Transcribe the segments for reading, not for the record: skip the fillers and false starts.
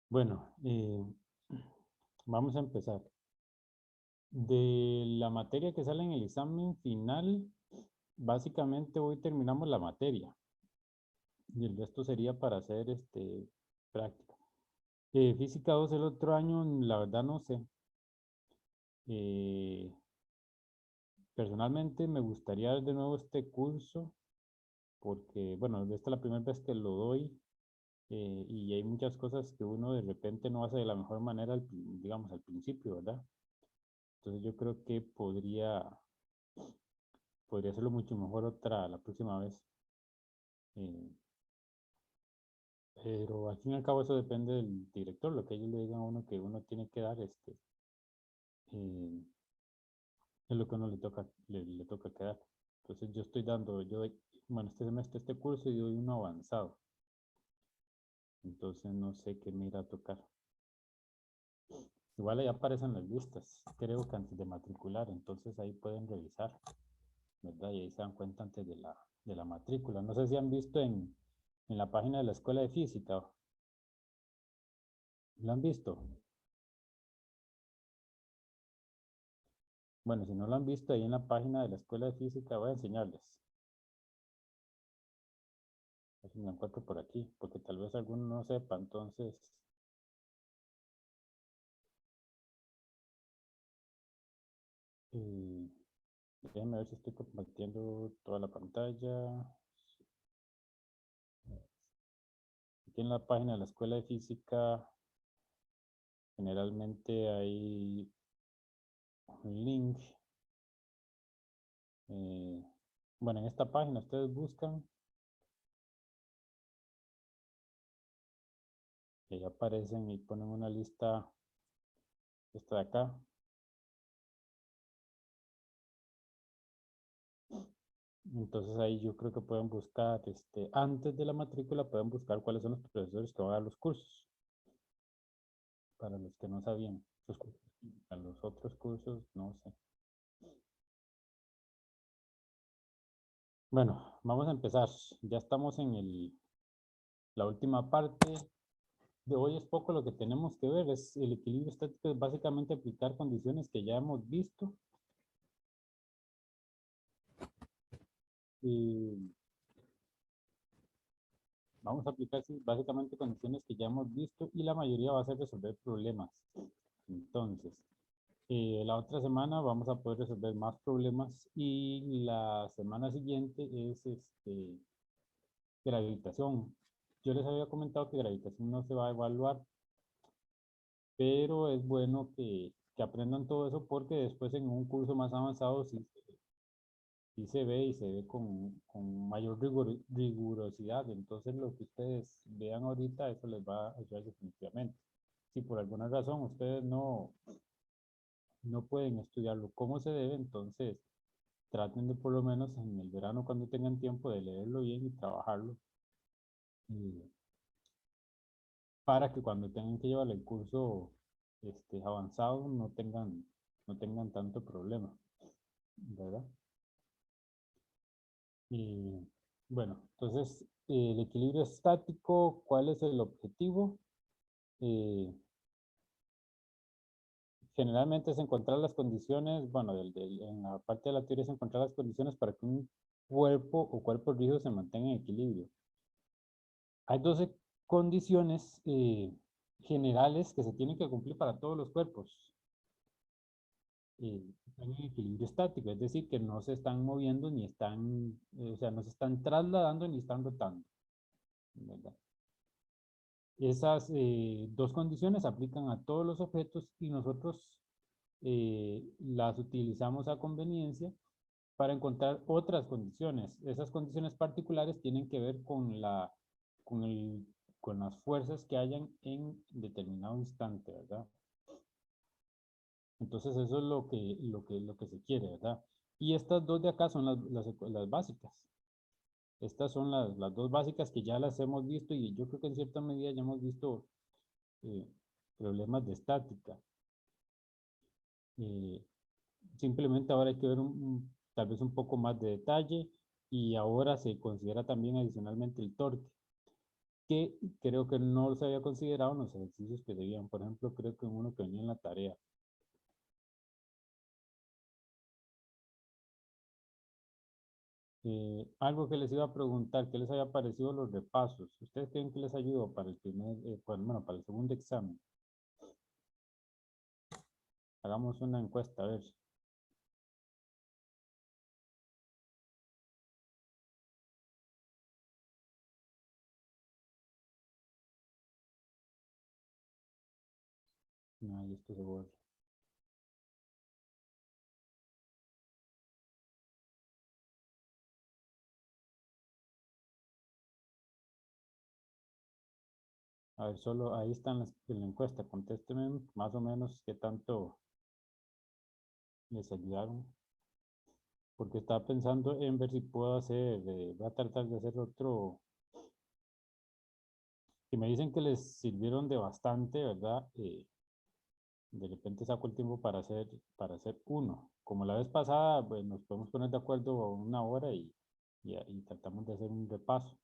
Bueno, vamos a empezar. De la materia que sale en el examen final, básicamente hoy terminamos la materia y el resto sería para hacer práctica. Física 2 el otro año, la verdad no sé. Eh, Personalmente me gustaría dar de nuevo este curso porque, bueno, esta es la primera vez que lo doy y hay muchas cosas que uno de repente no hace de la mejor manera, digamos, al principio, ¿verdad? Entonces yo creo que podría hacerlo mucho mejor la próxima vez. Eh, pero al fin y al cabo eso depende del director, lo que ellos le digan a uno que uno tiene que dar, eh, es lo que uno le toca quedar. Entonces yo estoy dando, bueno, este semestre este curso y doy uno avanzado. Entonces no sé qué me irá a tocar. Igual ahí aparecen las listas, creo que antes de matricular, entonces ahí pueden revisar, ¿verdad? Y ahí se dan cuenta antes de la matrícula. No sé si han visto en la página de la escuela de física. ¿Lo han visto? Bueno, si no lo han visto ahí en la página de la escuela de física, voy a enseñarles. A ver si me lo encuentro por aquí, porque tal vez alguno no sepa. Entonces, eh, déjenme ver si estoy compartiendo toda la pantalla. Aquí en la página de la escuela de física, generalmente hay un link. eh, bueno, en esta página ustedes buscan y ahí aparecen y ponen una lista, esta de acá. Entonces ahí yo creo que pueden buscar, antes de la matrícula pueden buscar cuáles son los profesores que van a dar los cursos, para los que no sabían. A los otros cursos, no sé. Bueno, vamos a empezar. Ya estamos en la última parte. De hoy es poco lo que tenemos que ver, es el equilibrio estático, es básicamente aplicar condiciones que ya hemos visto. Y vamos a aplicar sí, básicamente condiciones que ya hemos visto y la mayoría va a ser resolver problemas. Entonces, la otra semana vamos a poder resolver más problemas y la semana siguiente es gravitación. Yo les había comentado que gravitación no se va a evaluar, pero es bueno que aprendan todo eso porque después en un curso más avanzado sí se ve y se ve con mayor rigurosidad. Entonces lo que ustedes vean ahorita, eso les va a ayudar definitivamente. Si por alguna razón ustedes no pueden estudiarlo como se debe, entonces traten de por lo menos en el verano cuando tengan tiempo de leerlo bien y trabajarlo eh, para que cuando tengan que llevar el curso avanzado no tengan tanto problema, ¿verdad? Y bueno, entonces el equilibrio estático, ¿cuál es el objetivo? Eh, Generalmente es encontrar las condiciones, bueno, en la parte de la teoría es encontrar las condiciones para que un cuerpo o cuerpo rígido se mantenga en equilibrio. Hay 12 condiciones generales que se tienen que cumplir para todos los cuerpos. Están en equilibrio estático, es decir, que no se están moviendo ni están, o sea, no se están trasladando ni están rotando, ¿verdad? Esas dos condiciones aplican a todos los objetos y nosotros las utilizamos a conveniencia para encontrar otras condiciones. Esas condiciones particulares tienen que ver con, el, con las fuerzas que hayan en determinado instante, ¿verdad? Entonces eso es lo que se quiere, ¿verdad? Y estas dos de acá son las básicas. Estas son las dos básicas que ya las hemos visto y yo creo que en cierta medida ya hemos visto eh, problemas de estática. Eh, Simplemente ahora hay que ver tal vez un poco más de detalle y ahora se considera también adicionalmente el torque. que creo que no se había considerado en los ejercicios que debían. Por ejemplo, creo que uno que venía en la tarea. Algo que les iba a preguntar, ¿qué les había parecido los repasos? ¿Ustedes creen que les ayudó para el primer, bueno, para el segundo examen? Hagamos una encuesta, a ver. No, y esto se borra. A ver, solo ahí están las, en la encuesta. Contéstenme más o menos qué tanto les ayudaron. Porque estaba pensando en ver si puedo hacer, voy a tratar de hacer otro, que me dicen que les sirvieron de bastante, ¿verdad? De repente saco el tiempo para hacer uno. Como la vez pasada, pues nos podemos poner de acuerdo una hora y tratamos de hacer un repaso.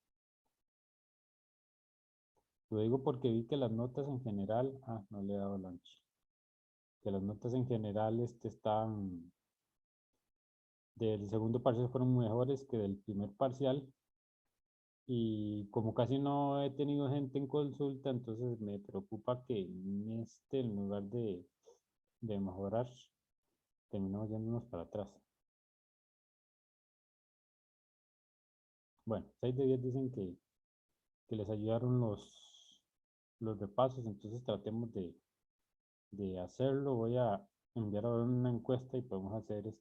Lo digo porque vi que las notas en general, no le he dado lunch, que las notas en general están, del segundo parcial fueron mejores que del primer parcial. Y como casi no he tenido gente en consulta, entonces me preocupa que en en lugar de mejorar, terminamos yéndonos para atrás. Bueno, 6 de 10 dicen que les ayudaron los repasos, entonces tratemos de hacerlo. Voy a enviar ahora una encuesta y podemos hacer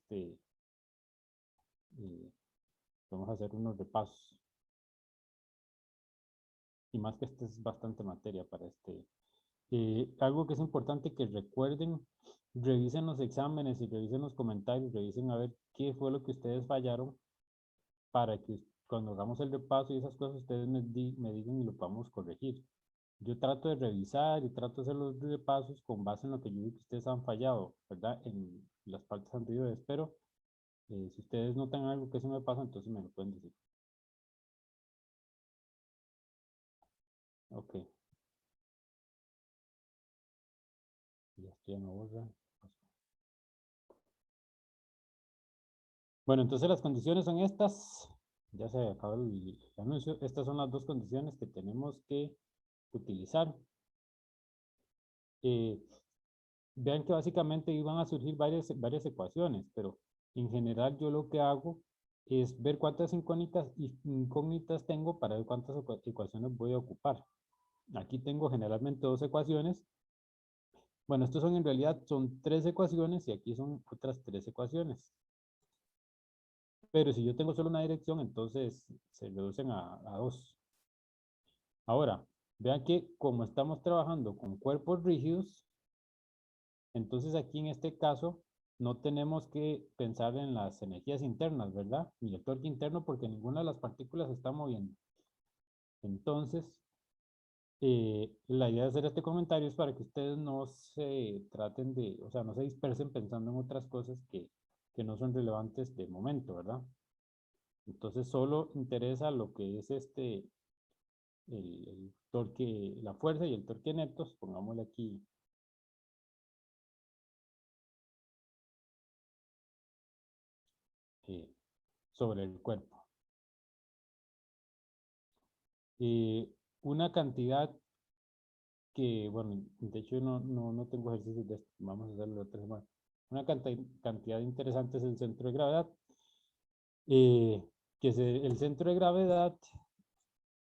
podemos hacer unos repasos. Y más que es bastante materia para algo que es importante que recuerden, revisen los exámenes y revisen los comentarios, revisen a ver qué fue lo que ustedes fallaron para que cuando hagamos el repaso y esas cosas ustedes me digan y lo podamos corregir. Yo trato de revisar y trato de hacer los repasos con base en lo que yo vi que ustedes han fallado, ¿verdad? En las partes anteriores, pero si ustedes notan algo que se me pasa, entonces me lo pueden decir. Ok, ya estoy en la borra. Bueno, entonces las condiciones son estas. Ya se acabó el anuncio. Estas son las dos condiciones que tenemos que utilizar. Eh, Vean que básicamente iban a surgir varias ecuaciones, pero en general yo lo que hago es ver cuántas incógnitas tengo para ver cuántas ecuaciones voy a ocupar. Aquí tengo generalmente dos ecuaciones. Bueno, estos son en realidad son tres ecuaciones y aquí son otras tres ecuaciones. Pero si yo tengo solo una dirección, entonces se reducen a dos. Ahora, vean que como estamos trabajando con cuerpos rígidos, entonces aquí en este caso no tenemos que pensar en las energías internas, ¿verdad? Ni el torque interno porque ninguna de las partículas se está moviendo. Entonces, la idea de hacer este comentario es para que ustedes no se traten de, o sea, no se dispersen pensando en otras cosas que no son relevantes de momento, ¿verdad? Entonces solo interesa lo que es el torque, la fuerza y el torque netos, pongámosle aquí eh, sobre el cuerpo. Una cantidad que, bueno, de hecho no tengo ejercicios de esto, vamos a hacerlo otra semana. Una cantidad interesante es el centro de gravedad, eh, el centro de gravedad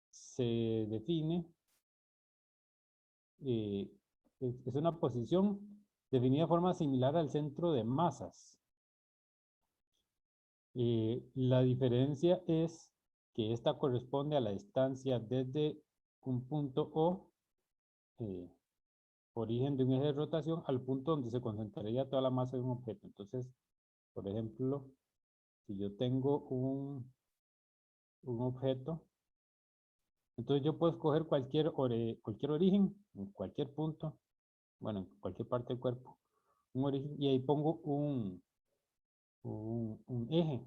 se define, eh, es una posición definida de forma similar al centro de masas. La diferencia es que esta corresponde a la distancia desde un punto O, eh, origen de un eje de rotación, al punto donde se concentraría toda la masa de un objeto. Entonces, por ejemplo, si yo tengo un objeto, entonces yo puedo escoger cualquier origen, en cualquier punto, bueno, en cualquier parte del cuerpo, un origen, y ahí pongo un eje,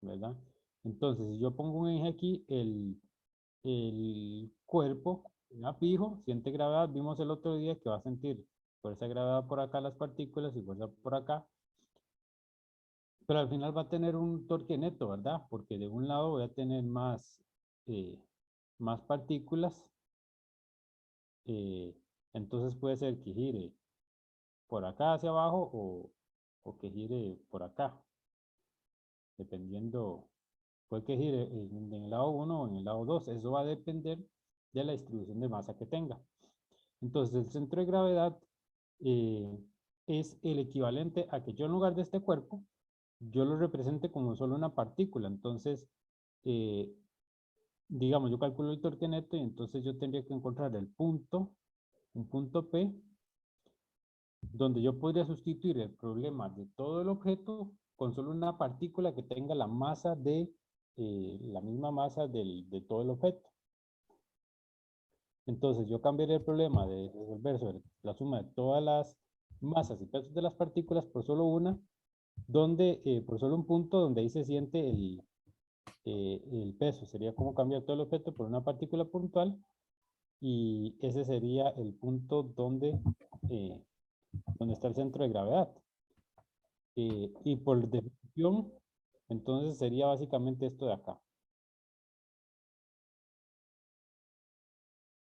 ¿verdad? Entonces, si yo pongo un eje aquí, el cuerpo ya fijo, siente gravedad. Vimos el otro día que va a sentir fuerza de gravedad por acá las partículas y fuerza por acá. Pero al final va a tener un torque neto, ¿verdad? Porque de un lado voy a tener eh, más partículas. eh, entonces puede ser que gire por acá hacia abajo o que gire por acá, dependiendo, puede que gire en el lado 1 o en el lado 2. Eso va a depender de la distribución de masa que tenga. Entonces el centro de gravedad eh, es el equivalente a que yo en lugar de este cuerpo, yo lo represente como solo una partícula. Entonces, eh, digamos, yo calculo el torque neto y entonces yo tendría que encontrar un punto P, donde yo podría sustituir el problema de todo el objeto con solo una partícula que tenga la masa la misma masa de todo el objeto. Entonces yo cambiaría el problema de resolver sobre la suma de todas las masas y pesos de las partículas por solo una, por solo un punto donde ahí se siente el peso. Sería como cambiar todo el objeto por una partícula puntual, y ese sería el punto eh, donde está el centro de gravedad. Y por definición, entonces sería básicamente esto de acá,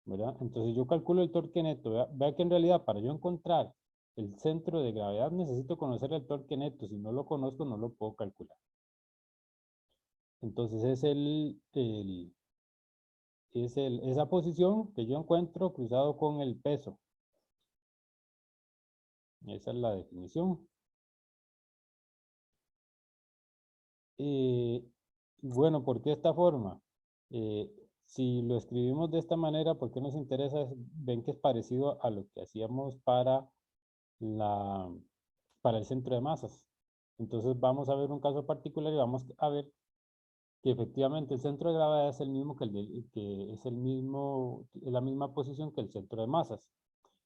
¿verdad? Entonces yo calculo el torque neto. Vea que en realidad para yo encontrar el centro de gravedad necesito conocer el torque neto. Si no lo conozco, no lo puedo calcular. Entonces esa posición que yo encuentro cruzado con el peso. Esa es la definición. Eh, bueno, ¿por qué esta forma? Eh, si lo escribimos de esta manera, ¿por qué nos interesa? Ven que es parecido a lo que hacíamos la, para el centro de masas. Entonces vamos a ver un caso particular y vamos a ver que efectivamente el centro de gravedad es el mismo que es es la misma posición que el centro de masas.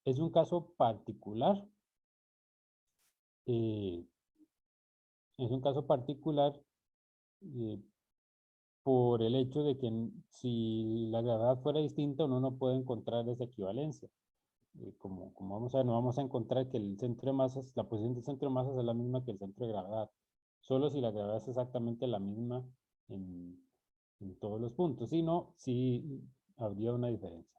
Es un caso particular, eh, es un caso particular eh, por el hecho de que si la gravedad fuera distinta, uno no puede encontrar esa equivalencia. Como vamos a ver, no vamos a encontrar que el centro de masas, la posición del centro de masas es la misma que el centro de gravedad, solo si la gravedad es exactamente la misma en, en todos los puntos. Si no, sí habría una diferencia.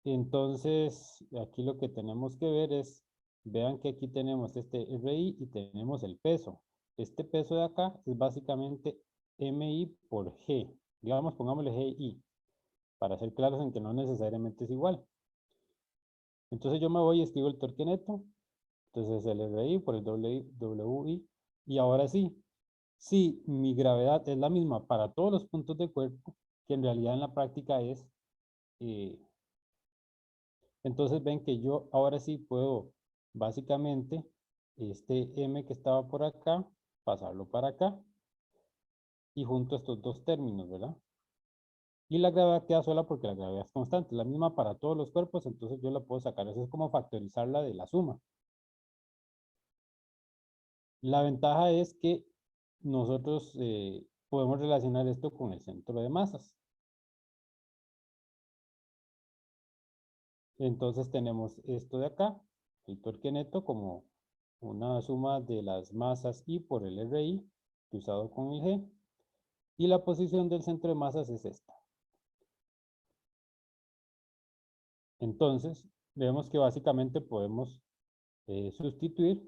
Entonces, aquí lo que tenemos que ver es, vean que aquí tenemos este RI y tenemos el peso. Este peso de acá es básicamente MI por G. Digamos, pongámosle GI, para ser claros en que no necesariamente es igual. Entonces yo me voy y escribo el torque neto. Entonces el RI por el WI. Y ahora sí, si mi gravedad es la misma para todos los puntos del cuerpo, que en realidad en la práctica es, eh, entonces ven que yo ahora sí puedo básicamente este M que estaba por acá, pasarlo para acá y junto estos dos términos, ¿verdad? Y la gravedad queda sola porque la gravedad es constante, la misma para todos los cuerpos, entonces yo la puedo sacar. Eso es como factorizarla de la suma. La ventaja es que nosotros podemos relacionar esto con el centro de masas. Entonces tenemos esto de acá, el torque neto, como una suma de las masas I por el RI, cruzado con el G. Y la posición del centro de masas es esta. Entonces, vemos que básicamente podemos sustituir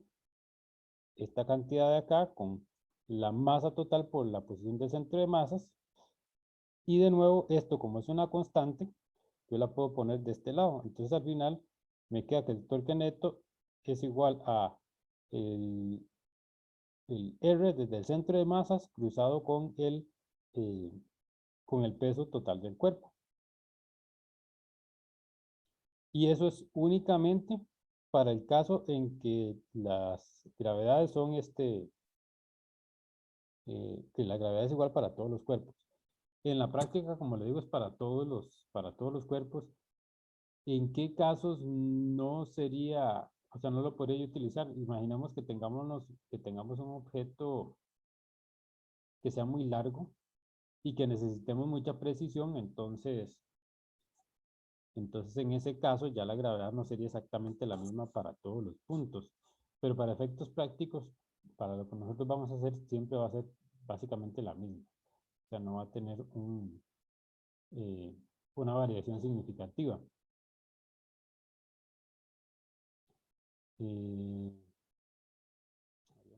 esta cantidad de acá con la masa total por la posición del centro de masas. Y de nuevo, esto como es una constante, yo la puedo poner de este lado. Entonces al final me queda que el torque neto es igual a el, el R desde el centro de masas cruzado con el peso total del cuerpo. Y eso es únicamente para el caso en que las gravedades son que la gravedad es igual para todos los cuerpos. En la práctica, como le digo, es para todos los cuerpos. ¿En qué casos no sería, o sea, no lo podría yo utilizar? Imaginemos que tengamos un objeto que sea muy largo y que necesitemos mucha precisión, entonces en ese caso ya la gravedad no sería exactamente la misma para todos los puntos. Pero para efectos prácticos, para lo que nosotros vamos a hacer, siempre va a ser básicamente la misma. O sea, no va a tener una variación significativa. Había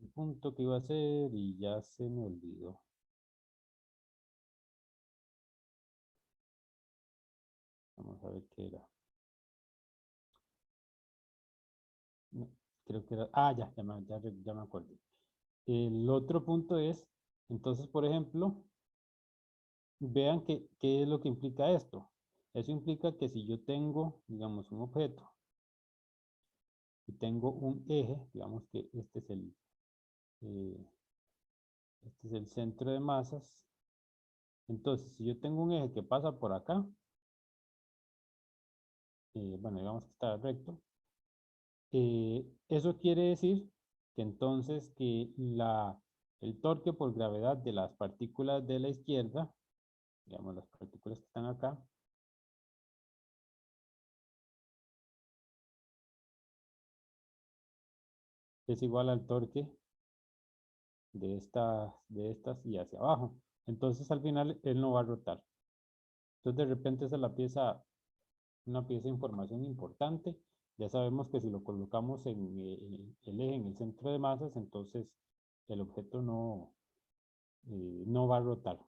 un punto que iba a hacer y ya se me olvidó. Vamos a ver qué era. No, creo que era. Ah, ya me acuerdo. El otro punto es, entonces, por ejemplo, vean qué es lo que implica esto. Eso implica que si yo tengo, digamos, un objeto y tengo un eje, digamos que eh, este es el centro de masas. Entonces, si yo tengo un eje que pasa por acá, bueno, digamos que está recto, eso quiere decir que entonces que el torque por gravedad de las partículas de la izquierda, digamos las partículas que están acá, es igual al torque de estas y hacia abajo. Entonces al final él no va a rotar. Entonces de repente esa es una pieza de información importante. Ya sabemos que si lo colocamos en el eje, en el centro de masas, entonces el objeto no va a rotar.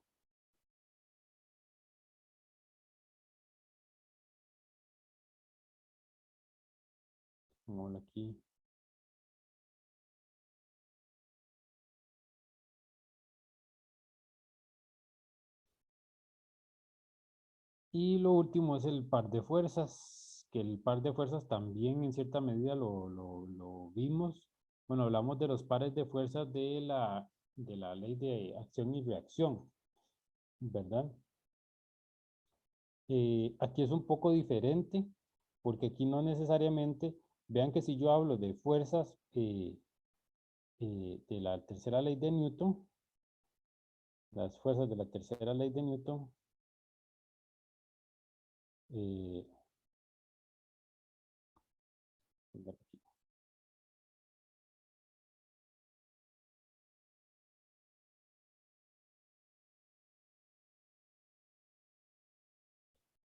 Como aquí. Y lo último es el par de fuerzas, que el par de fuerzas también en cierta medida lo vimos. Bueno, hablamos de los pares de fuerzas de la ley de acción y reacción, ¿verdad? Aquí es un poco diferente, porque aquí no necesariamente, vean que si yo hablo de fuerzas de la tercera ley de Newton, las fuerzas de la tercera ley de Newton, eh,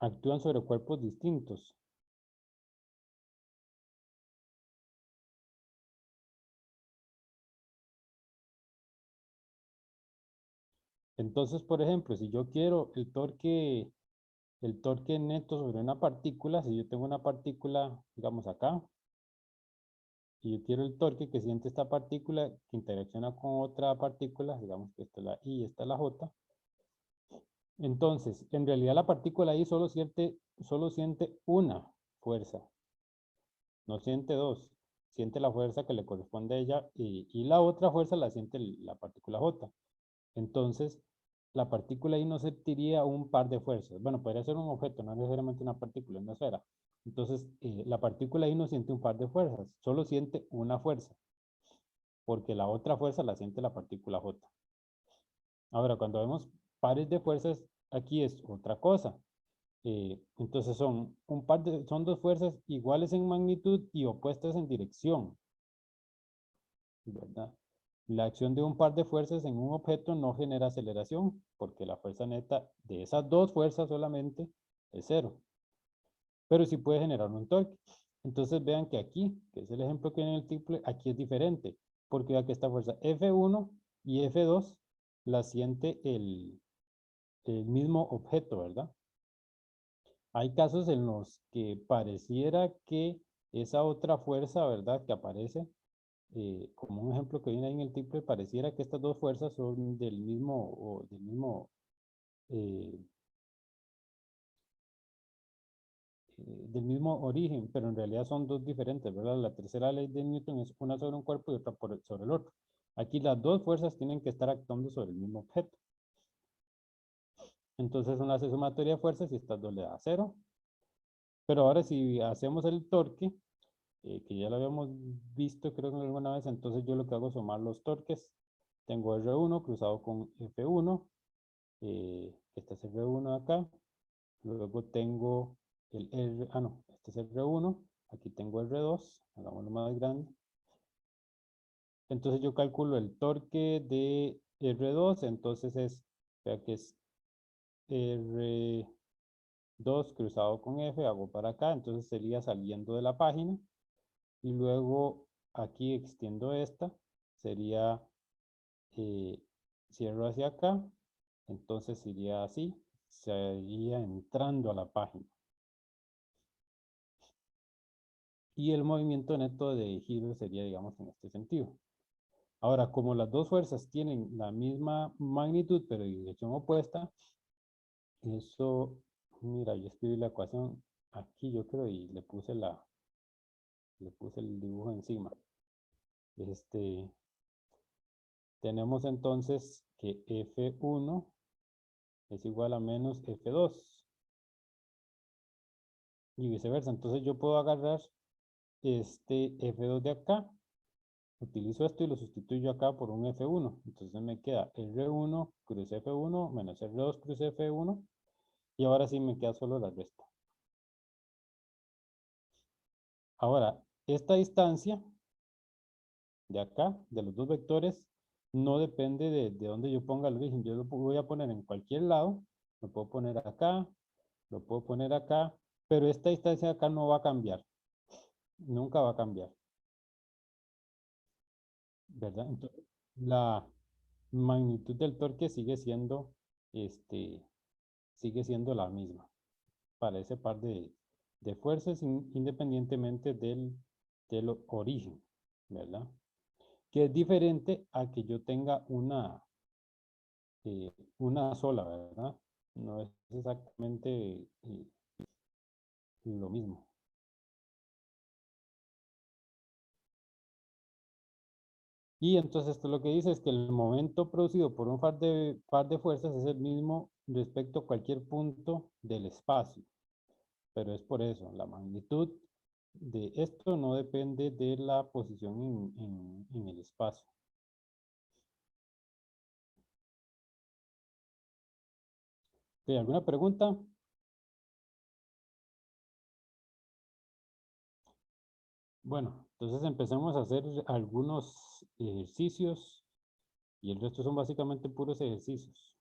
actúan sobre cuerpos distintos. Entonces, por ejemplo, si yo quiero el torque neto sobre una partícula, si yo tengo una partícula, digamos acá, y yo quiero el torque que siente esta partícula que interacciona con otra partícula, digamos que esta es la I y esta es la J, entonces, en realidad la partícula I solo siente una fuerza, no siente dos, siente la fuerza que le corresponde a ella y la otra fuerza la siente la partícula J. Entonces, la partícula ahí no sentiría un par de fuerzas. Bueno, podría ser un objeto, no necesariamente una partícula, una esfera. Entonces, la partícula ahí no siente un par de fuerzas, solo siente una fuerza, porque la otra fuerza la siente la partícula J. Ahora, cuando vemos pares de fuerzas, aquí es otra cosa. Entonces son dos fuerzas iguales en magnitud y opuestas en dirección, ¿verdad? La acción de un par de fuerzas en un objeto no genera aceleración, porque la fuerza neta de esas dos fuerzas solamente es cero. Pero sí puede generar un torque. Entonces vean que aquí, que es el ejemplo que viene en el triple, aquí es diferente, porque aquí esta fuerza F1 y F2 la siente el mismo objeto, ¿verdad? Hay casos en los que pareciera que esa otra fuerza, ¿verdad? Que aparece, como un ejemplo que viene ahí en el triple, pareciera que estas dos fuerzas son eh, del mismo origen, pero en realidad son dos diferentes, ¿verdad? La tercera ley de Newton es una sobre un cuerpo y otra sobre el otro. Aquí las dos fuerzas tienen que estar actuando sobre el mismo objeto. Entonces uno hace sumatoria de fuerzas y estas dos le da cero. Pero ahora si hacemos el torque, que ya lo habíamos visto creo que alguna vez, entonces yo lo que hago es sumar los torques. tengo R1 cruzado con F1, este es R1 acá, luego tengo el R, no, este es R1, aquí tengo R2, hagámoslo más grande. Entonces yo calculo el torque de R2, entonces vea que es R2 cruzado con F, hago para acá, entonces sería saliendo de la página, y luego aquí extiendo esta, sería, cierro hacia acá, entonces iría así, sería entrando a la página. Y el movimiento neto de giro sería, digamos, en este sentido. Ahora, como las dos fuerzas tienen la misma magnitud, pero en dirección opuesta, eso, mira, yo escribí la ecuación aquí, yo creo, y le puse el dibujo encima. Tenemos entonces que F1 es igual a menos F2. Y viceversa. Entonces yo puedo agarrar este F2 de acá, utilizo esto y lo sustituyo acá por un F1. Entonces me queda R1 cruz F1 menos R2 cruz F1. Y ahora sí me queda solo la resta. Ahora, esta distancia de acá, de los dos vectores, no depende de dónde yo ponga el origen. Yo lo voy a poner en cualquier lado. Lo puedo poner acá, lo puedo poner acá, pero esta distancia de acá no va a cambiar. Nunca va a cambiar. ¿Verdad? Entonces, la magnitud del torque sigue siendo la misma para ese par de fuerzas independientemente del origen, ¿verdad? Que es diferente a que yo tenga una sola, ¿verdad? No es exactamente lo mismo. Y entonces esto lo que dice es que el momento producido por un par de fuerzas es el mismo respecto a cualquier punto del espacio. Pero es por eso, la magnitud de esto no depende de la posición en el espacio. ¿Hay alguna pregunta? Bueno, entonces empecemos a hacer algunos ejercicios y el resto son básicamente puros ejercicios.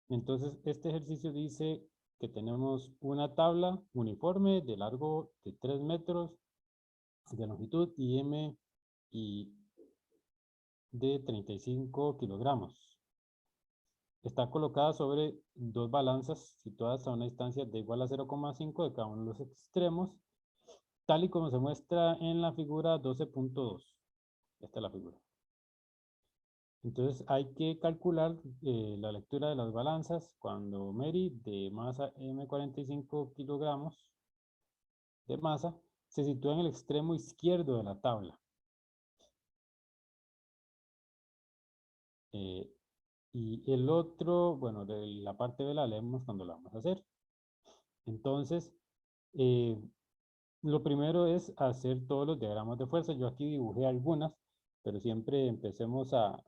Entonces, este ejercicio dice que tenemos una tabla uniforme de largo de 3 metros, de longitud y M y de 35 kilogramos. Está colocada sobre dos balanzas situadas a una distancia de igual a 0,5 de cada uno de los extremos, tal y como se muestra en la figura 12.2. Esta es la figura. Entonces hay que calcular la lectura de las balanzas cuando Mary, de masa M45 kilogramos de masa, se sitúa en el extremo izquierdo de la tabla. Y el otro, bueno, de la parte B la leemos cuando la vamos a hacer. Entonces, lo primero es hacer todos los diagramas de fuerza. Yo aquí dibujé algunas, pero siempre empecemos a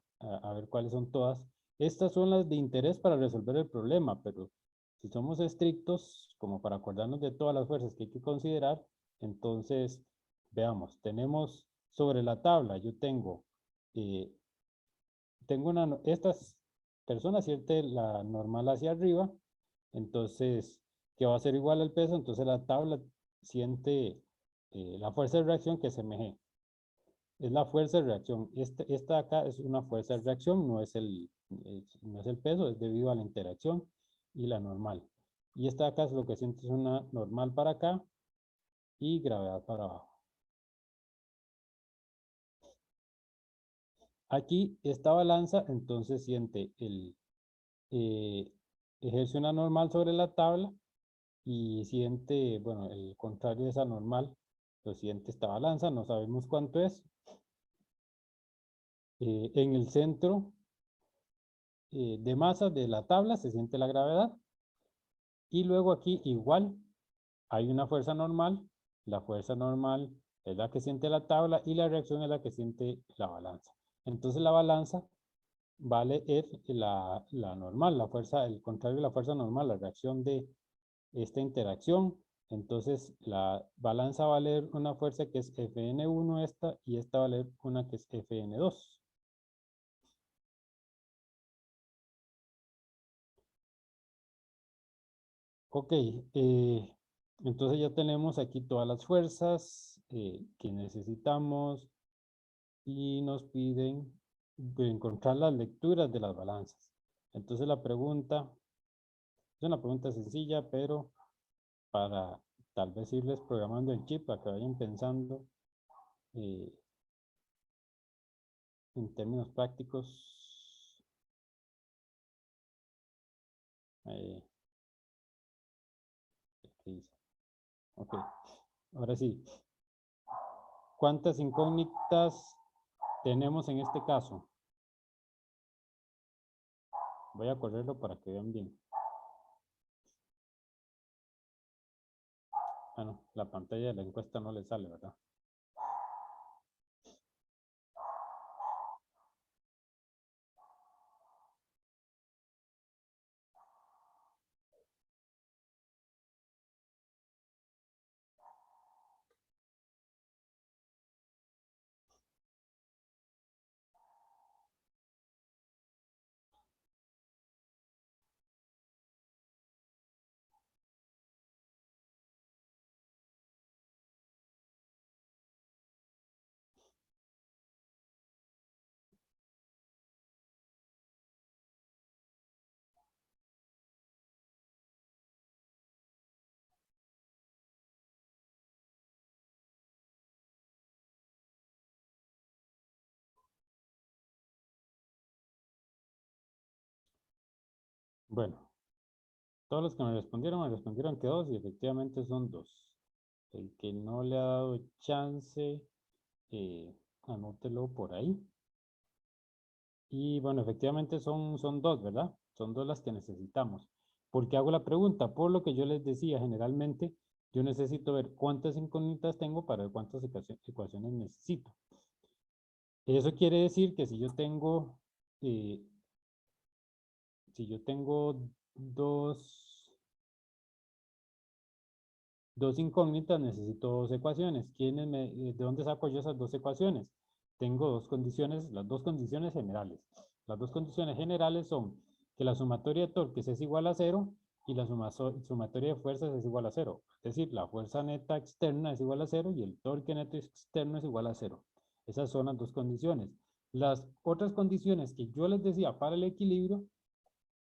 ver cuáles son todas. Estas son las de interés para resolver el problema, pero si somos estrictos, como para acordarnos de todas las fuerzas que hay que considerar, entonces, veamos, tenemos sobre la tabla, yo eh, estas personas siente la normal hacia arriba, entonces, que va a ser igual al peso, entonces la tabla siente la fuerza de reacción que es mg. Es la fuerza de reacción. Esta de acá es una fuerza de reacción, no es el peso, es debido a la interacción y la normal. Y esta de acá es lo que siente es una normal para acá y gravedad para abajo. Aquí esta balanza entonces siente eh, ejerce una normal sobre la tabla y siente, bueno, el contrario de esa normal, lo siente esta balanza, no sabemos cuánto es. En el centro de masa de la tabla se siente la gravedad y luego aquí igual hay una fuerza normal, la fuerza normal es la que siente la tabla y la reacción es la que siente la balanza. Entonces la balanza va a leer la normal, la fuerza, el contrario de la fuerza normal, la reacción de esta interacción. Entonces la balanza va a leer una fuerza que es Fn1 esta y esta va a leer una que es Fn2. Ok, entonces ya tenemos aquí todas las fuerzas que necesitamos y nos piden encontrar las lecturas de las balanzas. Entonces la pregunta es una pregunta sencilla, pero para tal vez irles programando el chip para que vayan pensando eh, en términos prácticos. Eh, ¿Qué dice? Ok, ahora sí. ¿Cuántas incógnitas tenemos en este caso? Voy a correrlo para que vean bien. Ah, no, la pantalla de la encuesta no le sale, ¿verdad? Bueno, todos los que me respondieron que dos y efectivamente son dos. El que no le ha dado chance, anótelo por ahí. Y bueno, efectivamente son dos, ¿verdad? Son dos las que necesitamos. ¿Por qué hago la pregunta? Por lo que yo les decía, generalmente yo necesito ver cuántas incógnitas tengo para ver cuántas ecuaciones necesito. Eso quiere decir que eh, si yo tengo dos incógnitas, necesito dos ecuaciones. ¿De dónde saco yo esas dos ecuaciones? Tengo dos condiciones, las dos condiciones generales. Las dos condiciones generales son que la sumatoria de torques es igual a cero y la sumatoria de fuerzas es igual a cero. Es decir, la fuerza neta externa es igual a cero y el torque neto externo es igual a cero. Esas son las dos condiciones. Las otras condiciones que yo les decía para el equilibrio,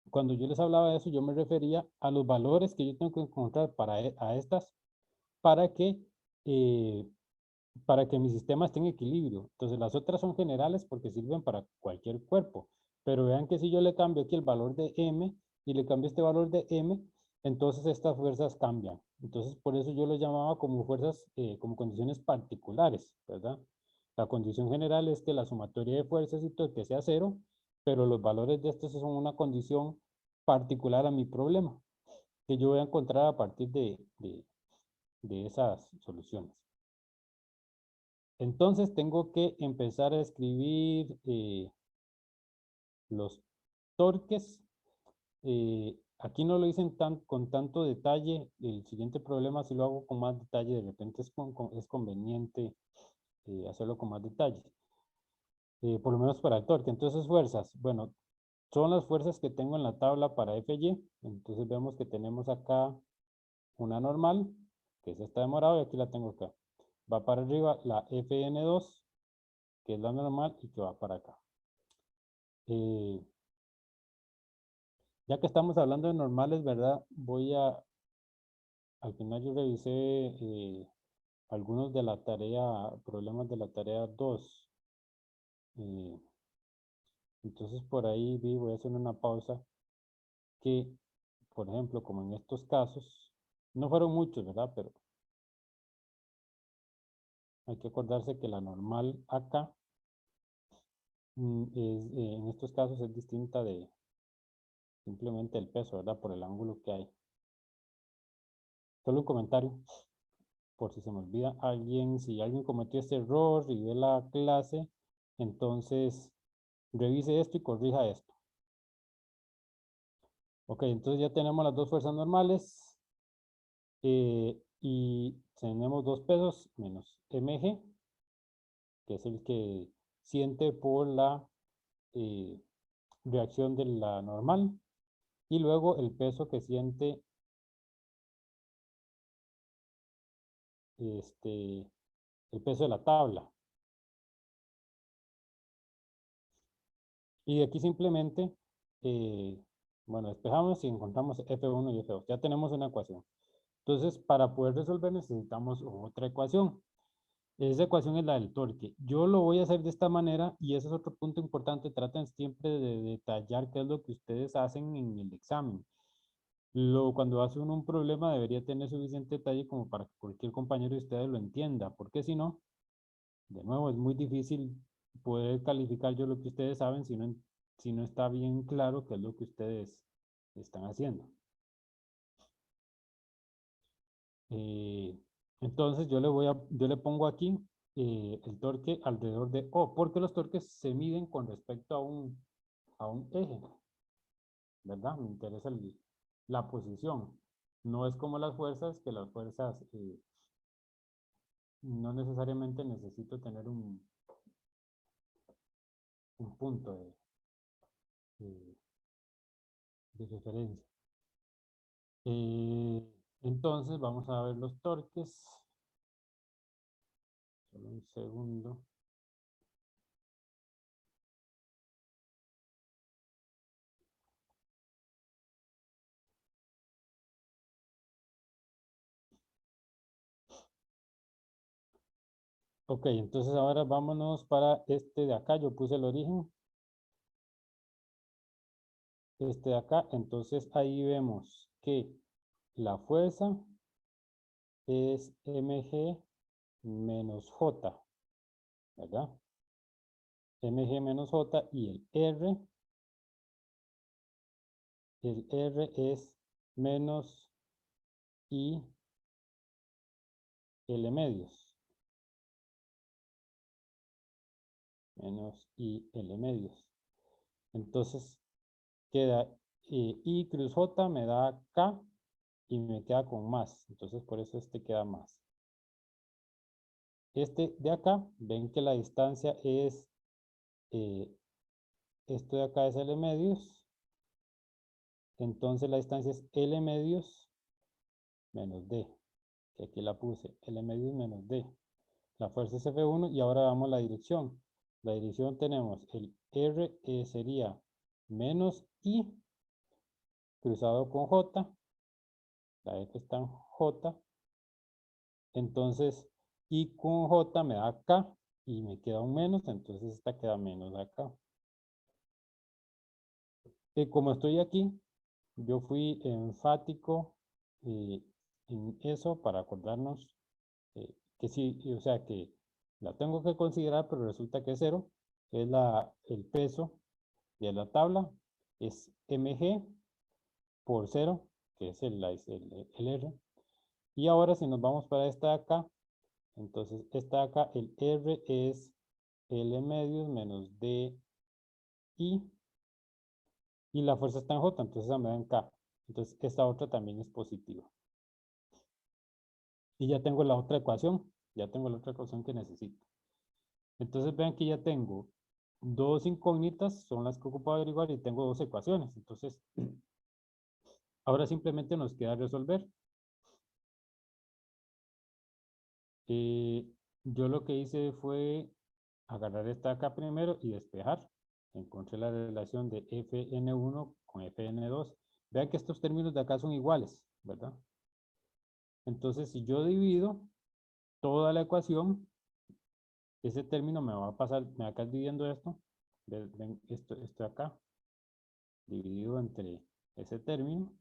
cuando yo les hablaba de eso, yo me refería a los valores que yo tengo que encontrar a estas para que, eh, para que mi sistema esté en equilibrio. Entonces las otras son generales porque sirven para cualquier cuerpo. Pero vean que si yo le cambio aquí el valor de M y le cambio este valor de M, entonces estas fuerzas cambian. Entonces por eso yo lo llamaba como fuerzas, como condiciones particulares, ¿verdad? La condición general es que la sumatoria de fuerzas y todo que sea cero, pero los valores de estos son una condición particular a mi problema, que yo voy a encontrar a partir de esas soluciones. Entonces tengo que empezar a escribir los torques. Aquí no lo hice con tanto detalle. El siguiente problema si lo hago con más detalle. De repente es conveniente hacerlo con más detalle. Por lo menos para el torque. Entonces fuerzas. Bueno, son las fuerzas que tengo en la tabla para FY. Entonces vemos que tenemos acá una normal, que es esta de morado, y aquí la tengo acá. Va para arriba la FN2, que es la normal y que va para acá. Eh, ya que estamos hablando de normales, ¿verdad? Al final yo revisé algunos de la tarea, problemas de la tarea 2. Eh, entonces por ahí voy a hacer una pausa que, por ejemplo, como en estos casos, no fueron muchos, ¿verdad? Pero hay que acordarse que la normal acá, en estos casos es distinta de simplemente el peso, ¿verdad? Por el ángulo que hay. Solo un comentario, por si se me olvida alguien, si alguien cometió este error y ve la clase, entonces revise esto y corrija esto. Ok, entonces ya tenemos las dos fuerzas normales y tenemos dos pesos menos mg, que es el que siente por la eh, reacción de la normal, y luego el peso que siente el peso de la tabla. Y de aquí simplemente, eh, bueno, despejamos y encontramos F1 y F2. Ya tenemos una ecuación. Entonces, para poder resolver necesitamos otra ecuación. Esa ecuación es la del torque. Yo lo voy a hacer de esta manera y ese es otro punto importante. Traten siempre de detallar qué es lo que ustedes hacen en el examen. Cuando hace uno un problema debería tener suficiente detalle como para que cualquier compañero de ustedes lo entienda, porque si no, de nuevo, es muy difícil poder calificar yo lo que ustedes saben si no está bien claro qué es lo que ustedes están haciendo. Eh, entonces yo le pongo aquí el torque alrededor de O, porque los torques se miden con respecto a un eje, ¿verdad? Me interesa la posición. No es como las fuerzas, que las fuerzas no necesariamente necesito tener un punto de- de referencia. Entonces vamos a ver los torques. Solo un segundo. Ok, entonces ahora vámonos para este de acá. Yo puse el origen. Este de acá. Entonces ahí vemos que la fuerza es mg menos j, ¿verdad? Mg menos j y el R es menos I L medios. Menos I L medios. Entonces queda I cruz J me da K y me queda con más. Entonces por eso este queda más. Este de acá, ven que la distancia es, eh, esto de acá es L medios. Entonces la distancia es L medios menos D. Que aquí la puse, L medios menos D. La fuerza es F1 y ahora damos la dirección. La dirección tenemos el R sería menos I cruzado con J. La F está en J. Entonces, I con J me da K y me queda un menos, entonces esta queda menos acá. Como estoy aquí, yo fui enfático en eso para acordarnos que sí, o sea que la tengo que considerar, pero resulta que es cero. Es el peso de la tabla, es mg por cero, que es el R. Y ahora si nos vamos para esta de acá, entonces esta de acá, el R es L medios menos DI y la fuerza está en J, entonces esa me da en K. Entonces esta otra también es positiva. Y ya tengo la otra ecuación, ya tengo la otra ecuación que necesito. Entonces vean que ya tengo dos incógnitas, son las que ocupo averiguar y tengo dos ecuaciones. Entonces, ahora simplemente nos queda resolver. Eh, yo lo que hice fue agarrar esta acá primero y despejar. Encontré la relación de Fn1 con Fn2. Vean que estos términos de acá son iguales, ¿verdad? Entonces, si yo divido toda la ecuación, ese término me va a pasar, me va a quedar dividiendo esto, ven esto acá, dividido entre ese término,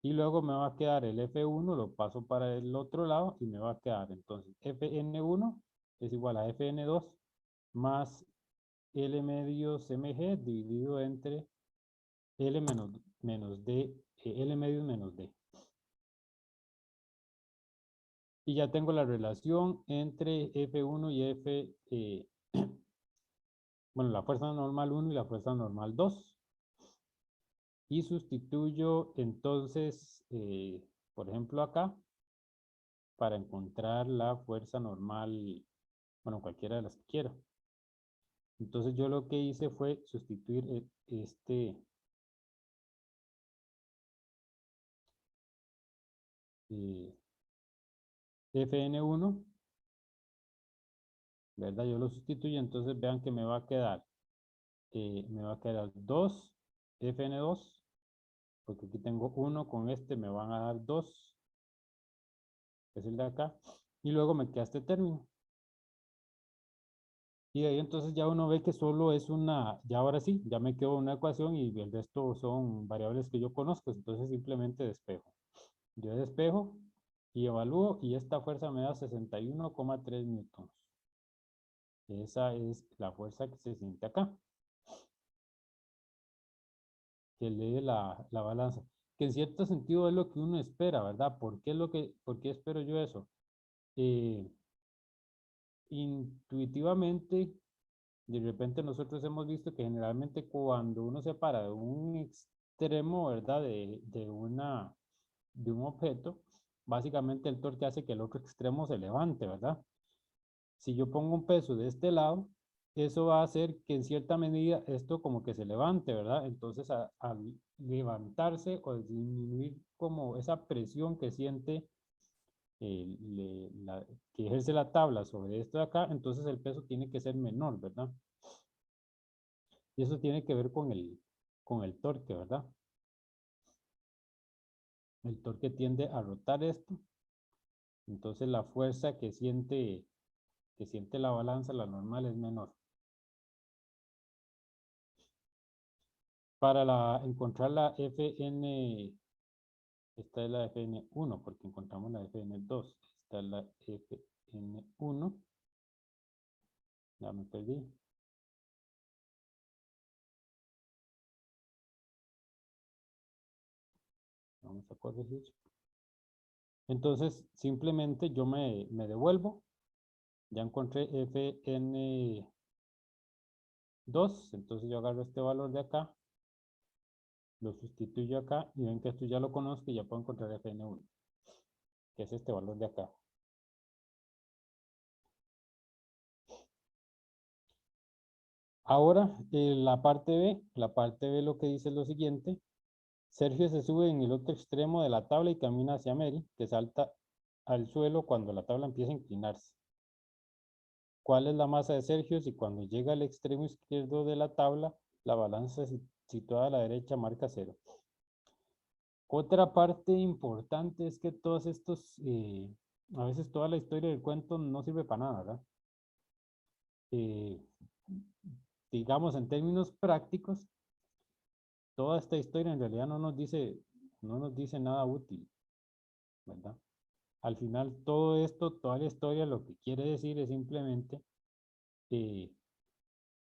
y luego me va a quedar el F1, lo paso para el otro lado y me va a quedar entonces Fn1 es igual a Fn2 más L medios mg dividido entre L menos D, L medios menos D. Y ya tengo la relación entre F1 y bueno, la fuerza normal 1 y la fuerza normal 2. Y sustituyo entonces, por ejemplo, acá, para encontrar la fuerza normal, bueno, cualquiera de las que quiera. Entonces yo lo que hice fue sustituir este Fn1, ¿verdad? Yo lo sustituyo, entonces vean que me va a quedar 2 Fn2, porque aquí tengo 1 con este, me van a dar 2, que es el de acá, y luego me queda este término. Y ahí entonces ya uno ve que solo es ya ahora sí, ya me quedó una ecuación y el resto son variables que yo conozco, entonces simplemente despejo. Yo despejo y evalúo y esta fuerza me da 61,3 newtons. Esa es la fuerza que se siente acá, que lee la balanza. Que en cierto sentido es lo que uno espera, ¿verdad? ¿Por qué espero yo eso? Eh, Intuitivamente, de repente nosotros hemos visto que generalmente cuando uno se para de un extremo, ¿verdad? De un objeto, básicamente el torque hace que el otro extremo se levante, ¿verdad? Si yo pongo un peso de este lado, eso va a hacer que en cierta medida esto como que se levante, ¿verdad? Entonces al levantarse o disminuir como esa presión que siente, que ejerce la tabla sobre esto de acá, entonces el peso tiene que ser menor, ¿verdad? Y eso tiene que ver con el torque, ¿verdad? El torque tiende a rotar esto, entonces la fuerza que siente la balanza, la normal, es menor. Para encontrar la Fn, esta es la Fn1, porque encontramos la Fn2. Esta es la Fn1. Ya me perdí. Vamos a corregir. Entonces, simplemente yo me devuelvo. Ya encontré Fn2. Entonces yo agarro este valor de acá, lo sustituyo acá y ven que esto ya lo conozco y ya puedo encontrar Fn1, que es este valor de acá. Ahora, la parte B lo que dice es lo siguiente. Sergio se sube en el otro extremo de la tabla y camina hacia Mary, que salta al suelo cuando la tabla empieza a inclinarse. ¿Cuál es la masa de Sergio si cuando llega al extremo izquierdo de la tabla, la balanza situada a la derecha marca 0? Otra parte importante es que todos estos, a veces toda la historia del cuento no sirve para nada, ¿verdad? Eh, digamos, en términos prácticos, toda esta historia en realidad no nos dice nada útil, ¿verdad? Al final, todo esto, toda la historia, lo que quiere decir es simplemente eh,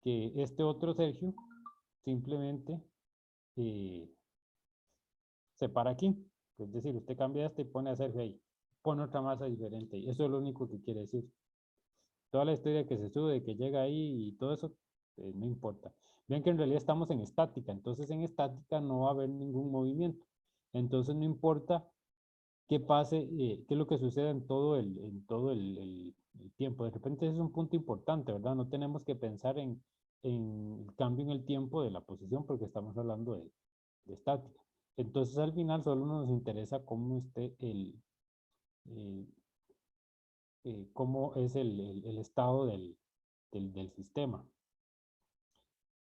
que este otro Sergio simplemente eh, se para aquí. Es decir, usted cambia este y pone a Sergio ahí. Pone otra masa diferente. Y eso es lo único que quiere decir. Toda la historia que se sube, que llega ahí y todo eso, no importa. Ven que en realidad estamos en estática. Entonces en estática no va a haber ningún movimiento. Entonces no importa qué pase, qué es lo que sucede en todo el tiempo. De repente ese es un punto importante, ¿verdad? No tenemos que pensar en el cambio en el tiempo de la posición porque estamos hablando de estática. Entonces al final solo nos interesa cómo esté eh, cómo es el estado del sistema.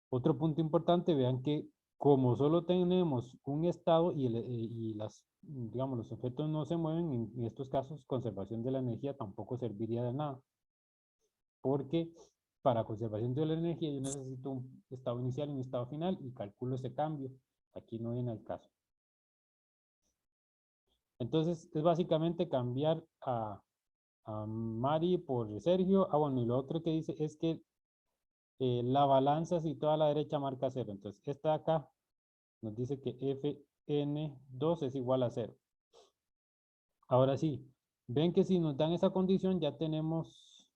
Otro punto importante, vean que como solo tenemos un estado y digamos, los objetos no se mueven, en estos casos conservación de la energía tampoco serviría de nada, porque para conservación de la energía yo necesito un estado inicial y un estado final y calculo ese cambio. Aquí no viene el caso. Entonces es básicamente cambiar a Mari por Sergio. Ah, bueno, y lo otro que dice es que la balanza situada a la derecha marca 0. Entonces esta de acá nos dice que Fn2 es igual a 0. Ahora sí, Ven que si nos dan esa condición ya tenemos,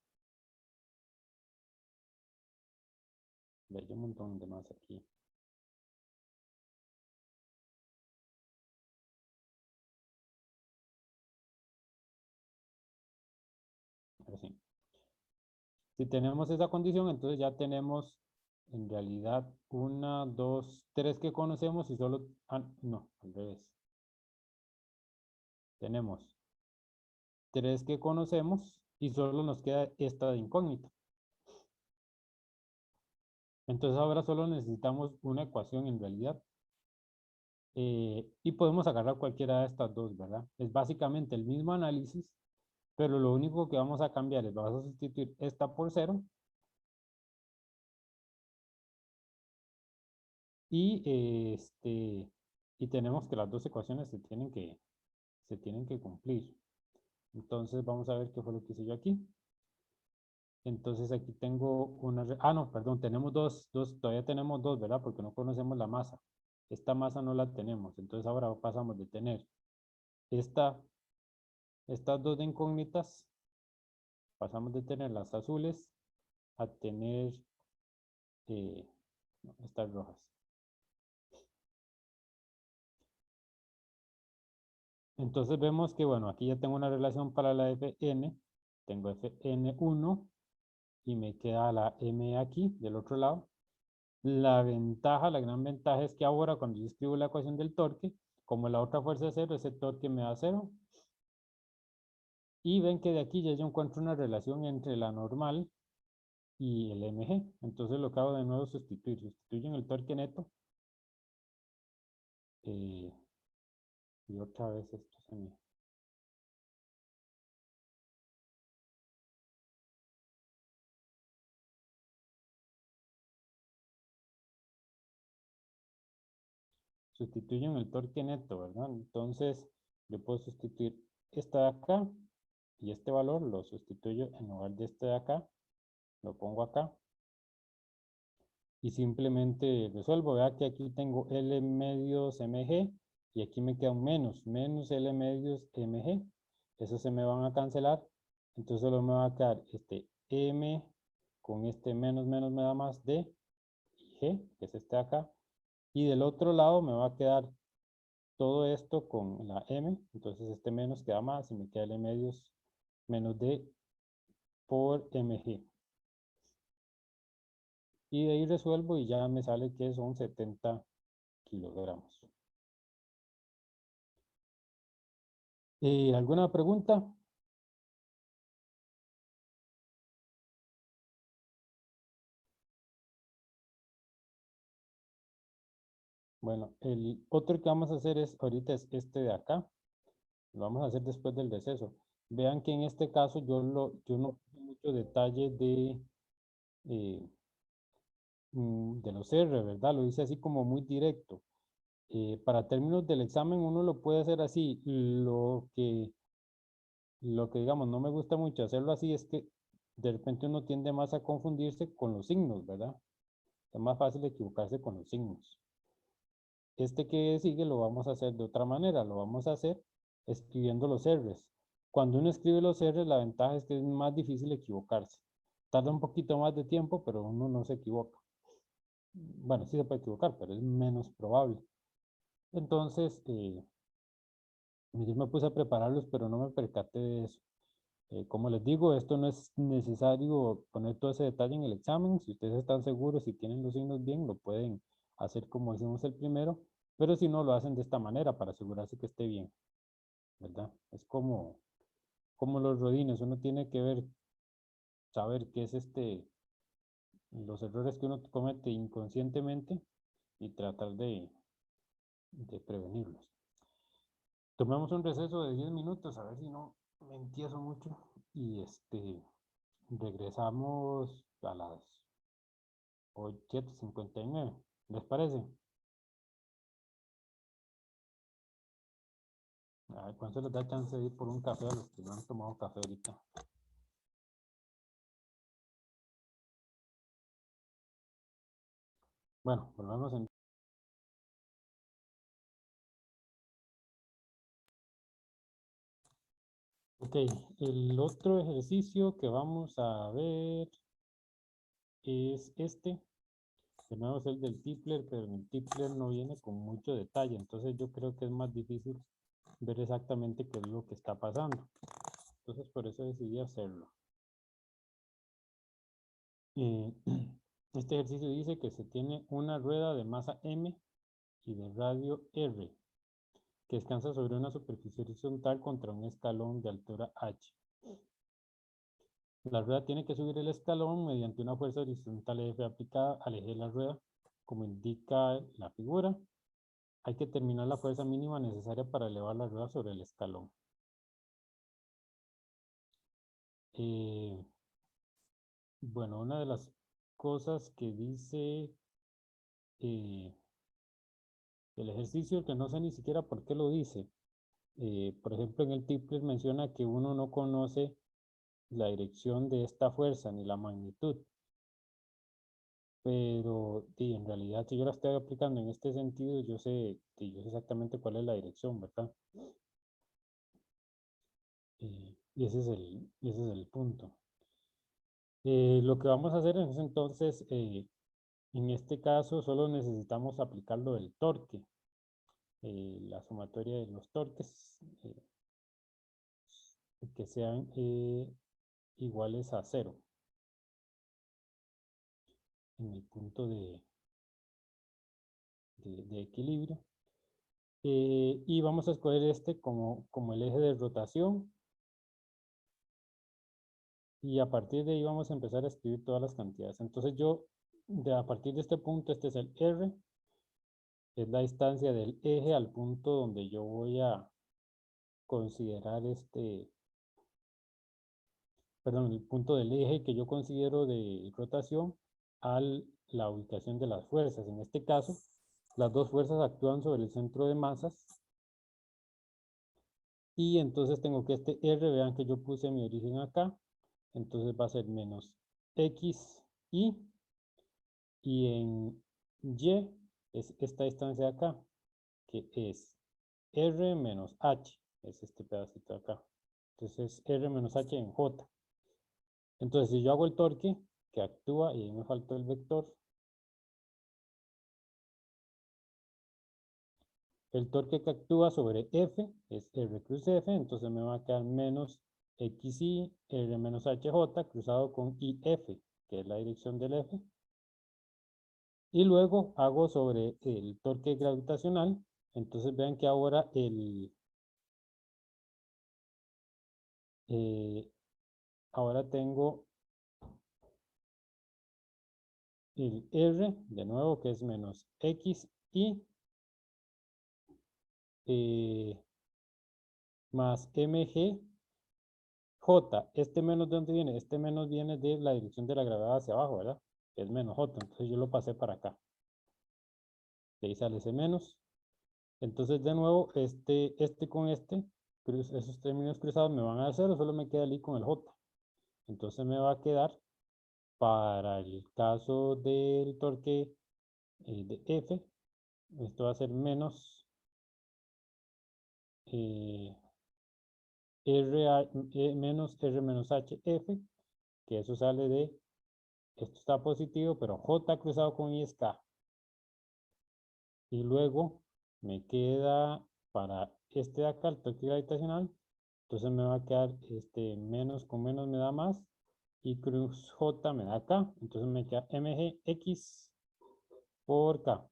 hay un montón de más aquí. Pero sí. Si tenemos esa condición, entonces ya tenemos en realidad una, dos, tres que conocemos y solo, no, al revés. Tenemos tres que conocemos y solo nos queda esta de incógnita. Entonces ahora solo necesitamos una ecuación en realidad. Y podemos agarrar cualquiera de estas dos, ¿verdad? Es básicamente el mismo análisis, pero lo único que vamos a cambiar es, vamos a sustituir esta por cero y, y tenemos que las dos ecuaciones se tienen que cumplir. Entonces vamos a ver qué fue lo que hice yo aquí. Entonces aquí tengo una, no, perdón, tenemos todavía tenemos dos, ¿verdad? Porque no conocemos la masa. Esta masa no la tenemos. Entonces ahora pasamos de tener esta, estas dos de incógnitas, pasamos de tener las azules a tener no, estas rojas. Entonces vemos que, bueno, aquí ya tengo una relación para la Fn, tengo Fn1 y me queda la M aquí del otro lado. La ventaja, la gran ventaja es que ahora cuando yo escribo la ecuación del torque, como la otra fuerza es cero, ese torque me da cero. Y ven que de aquí ya yo encuentro una relación entre la normal y el mg. Entonces lo que hago de nuevo es sustituyo en el torque neto. Y otra vez esto se me... Sustituyo en el torque neto, ¿verdad? Entonces yo puedo sustituir esta de acá y este valor lo sustituyo en lugar de este de acá, lo pongo acá y simplemente resuelvo. Vea que aquí tengo L medios mg y aquí me queda un menos L medios mg. Esos se me van a cancelar, entonces solo me va a quedar este m con este menos me da más d y g, que es este de acá, y del otro lado me va a quedar todo esto con la m, entonces este menos queda más y me queda L medios menos d por mg. Y de ahí resuelvo y ya me sale que son 70 kilogramos. ¿Alguna pregunta? Bueno, el otro que vamos a hacer ahorita es este de acá. Lo vamos a hacer después del receso. Vean que en este caso yo no puse mucho detalle eh, de los R, ¿verdad? Lo hice así como muy directo. Para términos del examen uno lo puede hacer así. Lo que digamos no me gusta mucho hacerlo así es que de repente uno tiende más a confundirse con los signos, ¿verdad? Es más fácil equivocarse con los signos. Este que sigue lo vamos a hacer de otra manera, lo vamos a hacer escribiendo los R's. Cuando uno escribe los R's, la ventaja es que es más difícil equivocarse. Tarda un poquito más de tiempo, pero uno no se equivoca. Bueno, sí se puede equivocar, pero es menos probable. Entonces, yo me puse a prepararlos, pero no me percaté de eso. Como les digo, esto no es necesario poner todo ese detalle en el examen. Si ustedes están seguros, si tienen los signos bien, lo pueden hacer como hicimos el primero, pero si no, lo hacen de esta manera para asegurarse que esté bien, ¿verdad? Es como los rodines, uno tiene que saber qué es los errores que uno comete inconscientemente y tratar de prevenirlos. Tomemos un receso de 10 minutos, a ver si no me empiezo mucho y regresamos a las 7:59. ¿Les parece? A ver, ¿cuánto les da chance de ir por un café a los que no han tomado café ahorita? Bueno, volvemos en Ok, el otro ejercicio que vamos a ver es este. De nuevo es el del Tipler, pero en el Tipler no viene con mucho detalle, entonces yo creo que es más difícil ver exactamente qué es lo que está pasando. Entonces por eso decidí hacerlo. Este ejercicio dice que se tiene una rueda de masa M y de radio R, que descansa sobre una superficie horizontal contra un escalón de altura H. La rueda tiene que subir el escalón mediante una fuerza horizontal F aplicada al eje de la rueda, como indica la figura. Hay que determinar la fuerza mínima necesaria para elevar la rueda sobre el escalón. Bueno, una de las cosas que dice eh, el ejercicio, que no sé ni siquiera por qué lo dice. Por ejemplo, en el Tipler menciona que uno no conoce la dirección de esta fuerza ni la magnitud. Pero en realidad, si yo la estoy aplicando en este sentido, yo sé exactamente cuál es la dirección, ¿verdad? Y ese es el punto. Lo que vamos a hacer en ese entonces, en este caso, solo necesitamos aplicar lo del torque, la sumatoria de los torques, que sean iguales a 0 en el punto de equilibrio. Y vamos a escoger este como el eje de rotación. Y a partir de ahí vamos a empezar a escribir todas las cantidades. Entonces a partir de este punto, este es el R, es la distancia del eje al punto donde yo voy a considerar perdón, el punto del eje que yo considero de rotación a la ubicación de las fuerzas. En este caso, las dos fuerzas actúan sobre el centro de masas. Y entonces tengo que este R, vean que yo puse mi origen acá, entonces va a ser menos XY, y en Y es esta distancia de acá, que es R menos H, es este pedacito de acá. Entonces R menos H en J. Entonces si yo hago el torque que actúa, y ahí me faltó el vector, el torque que actúa sobre F es R cruz F, entonces me va a quedar menos XY, R menos HJ cruzado con IF, que es la dirección del F. Y luego hago sobre el torque gravitacional. Entonces vean que ahora ahora tengo el R, de nuevo, que es menos X y más MG J. Este menos, ¿de dónde viene? Este menos viene de la dirección de la gravedad hacia abajo, ¿verdad? Es menos J, entonces yo lo pasé para acá. De ahí sale ese menos. Entonces, de nuevo, este con esos términos cruzados me van a dar 0, solo me queda el I con el J. Entonces me va a quedar, para el caso del torque de F, esto va a ser menos menos R menos HF, que eso sale esto está positivo, pero J cruzado con I es K. Y luego me queda para este de acá, el torque gravitacional, entonces me va a quedar menos con menos me da más, y cruz J me da acá, entonces me queda MGX por K.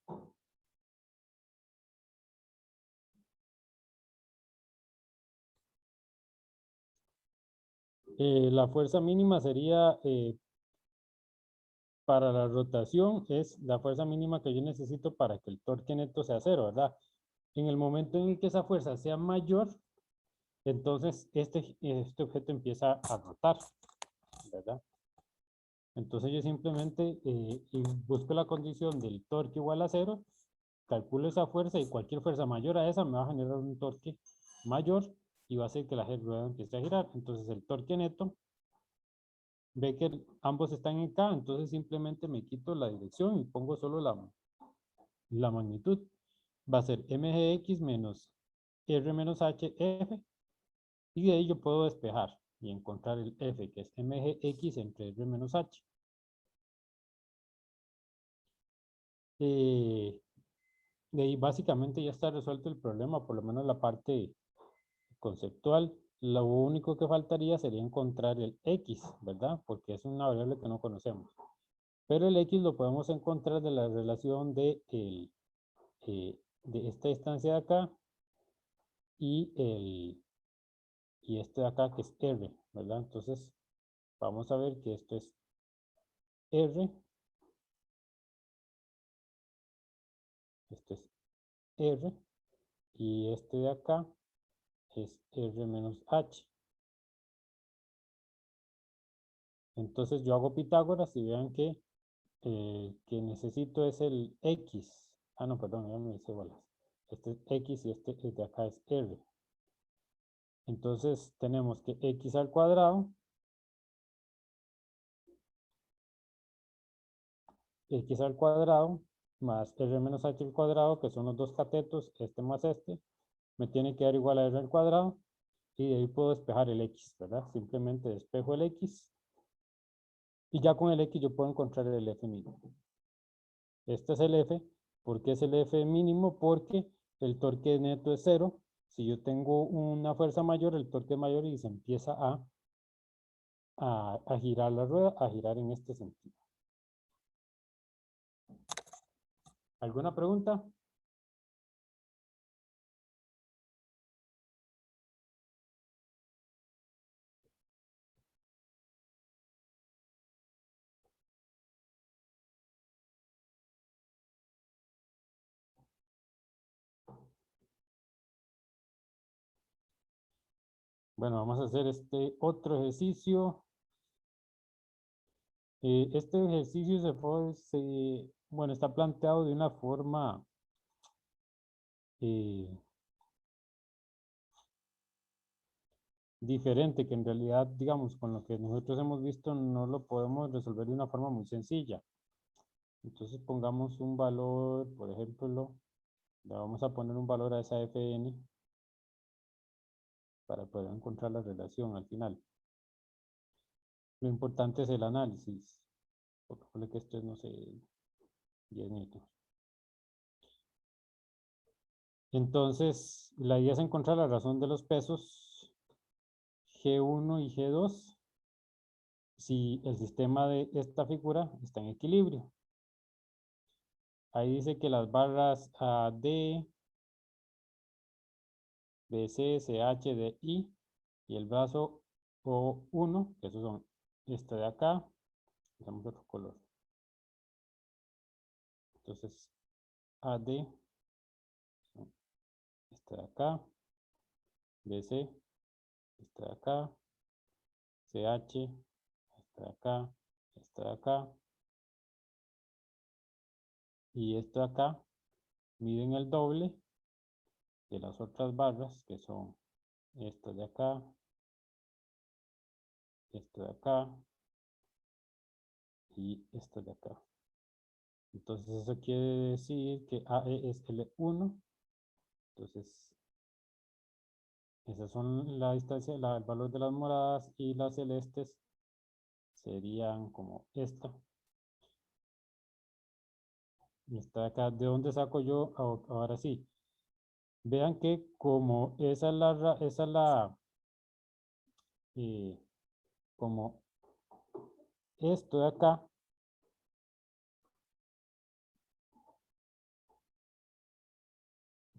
La fuerza mínima sería, para la rotación, es la fuerza mínima que yo necesito para que el torque neto sea 0, ¿verdad? En el momento en el que esa fuerza sea mayor, entonces este objeto empieza a rotar, ¿verdad? Entonces yo simplemente busco la condición del torque igual a 0, calculo esa fuerza, y cualquier fuerza mayor a esa me va a generar un torque mayor y va a hacer que la rueda empiece a girar. Entonces el torque neto, ve que ambos están en K, entonces simplemente me quito la dirección y pongo solo la magnitud. Va a ser mgx menos r menos hf, Y de ahí yo puedo despejar y encontrar el f, que es mgx entre r menos h. De ahí básicamente ya está resuelto el problema, por lo menos la parte conceptual. Lo único que faltaría sería encontrar el x, ¿verdad? Porque es una variable que no conocemos. Pero el x lo podemos encontrar de la relación de esta distancia de acá y este de acá que es r, ¿verdad? Entonces vamos a ver que esto es r, esto es r, y este de acá es r menos h. Entonces yo hago Pitágoras y vean que necesito es el x. Ah, no, perdón, ya me hice bolas. Este es x y este de acá es r. Entonces tenemos que x al cuadrado, más r menos h al cuadrado, que son los dos catetos, este más este, me tiene que dar igual a r al cuadrado, y de ahí puedo despejar el x, ¿verdad? Simplemente despejo el x, y ya con el x yo puedo encontrar el f mínimo. Este es el f. ¿Por qué es el f mínimo? Porque el torque neto es 0. Si yo tengo una fuerza mayor, el torque es mayor y se empieza a girar la rueda, a girar en este sentido. ¿Alguna pregunta? Bueno, vamos a hacer este otro ejercicio. Este ejercicio bueno, está planteado de una forma eh, diferente, que en realidad, digamos, con lo que nosotros hemos visto, no lo podemos resolver de una forma muy sencilla. Entonces pongamos un valor, por ejemplo, le vamos a poner un valor a esa fn para poder encontrar la relación al final. Lo importante es el análisis, porque fue que esto es, no sé, 10 minutos. Entonces, la idea es encontrar la razón de los pesos G1 y G2 si el sistema de esta figura está en equilibrio. Ahí dice que las barras AD, BC, CH, DI y el brazo O1, que esos son este de acá, usamos otro color. Entonces, AD, este de acá, BC, este de acá, CH, este de acá, este de acá, y esto de acá, miden el doble de las otras barras, que son esto de acá, esto de acá, y esto de acá. Entonces eso quiere decir que AE es L1. Entonces, esas son la distancia, el valor de las moradas, y las celestes serían como esta. Y esta de acá, ¿de dónde saco yo? Ahora sí. Vean que como eh, como esto de acá,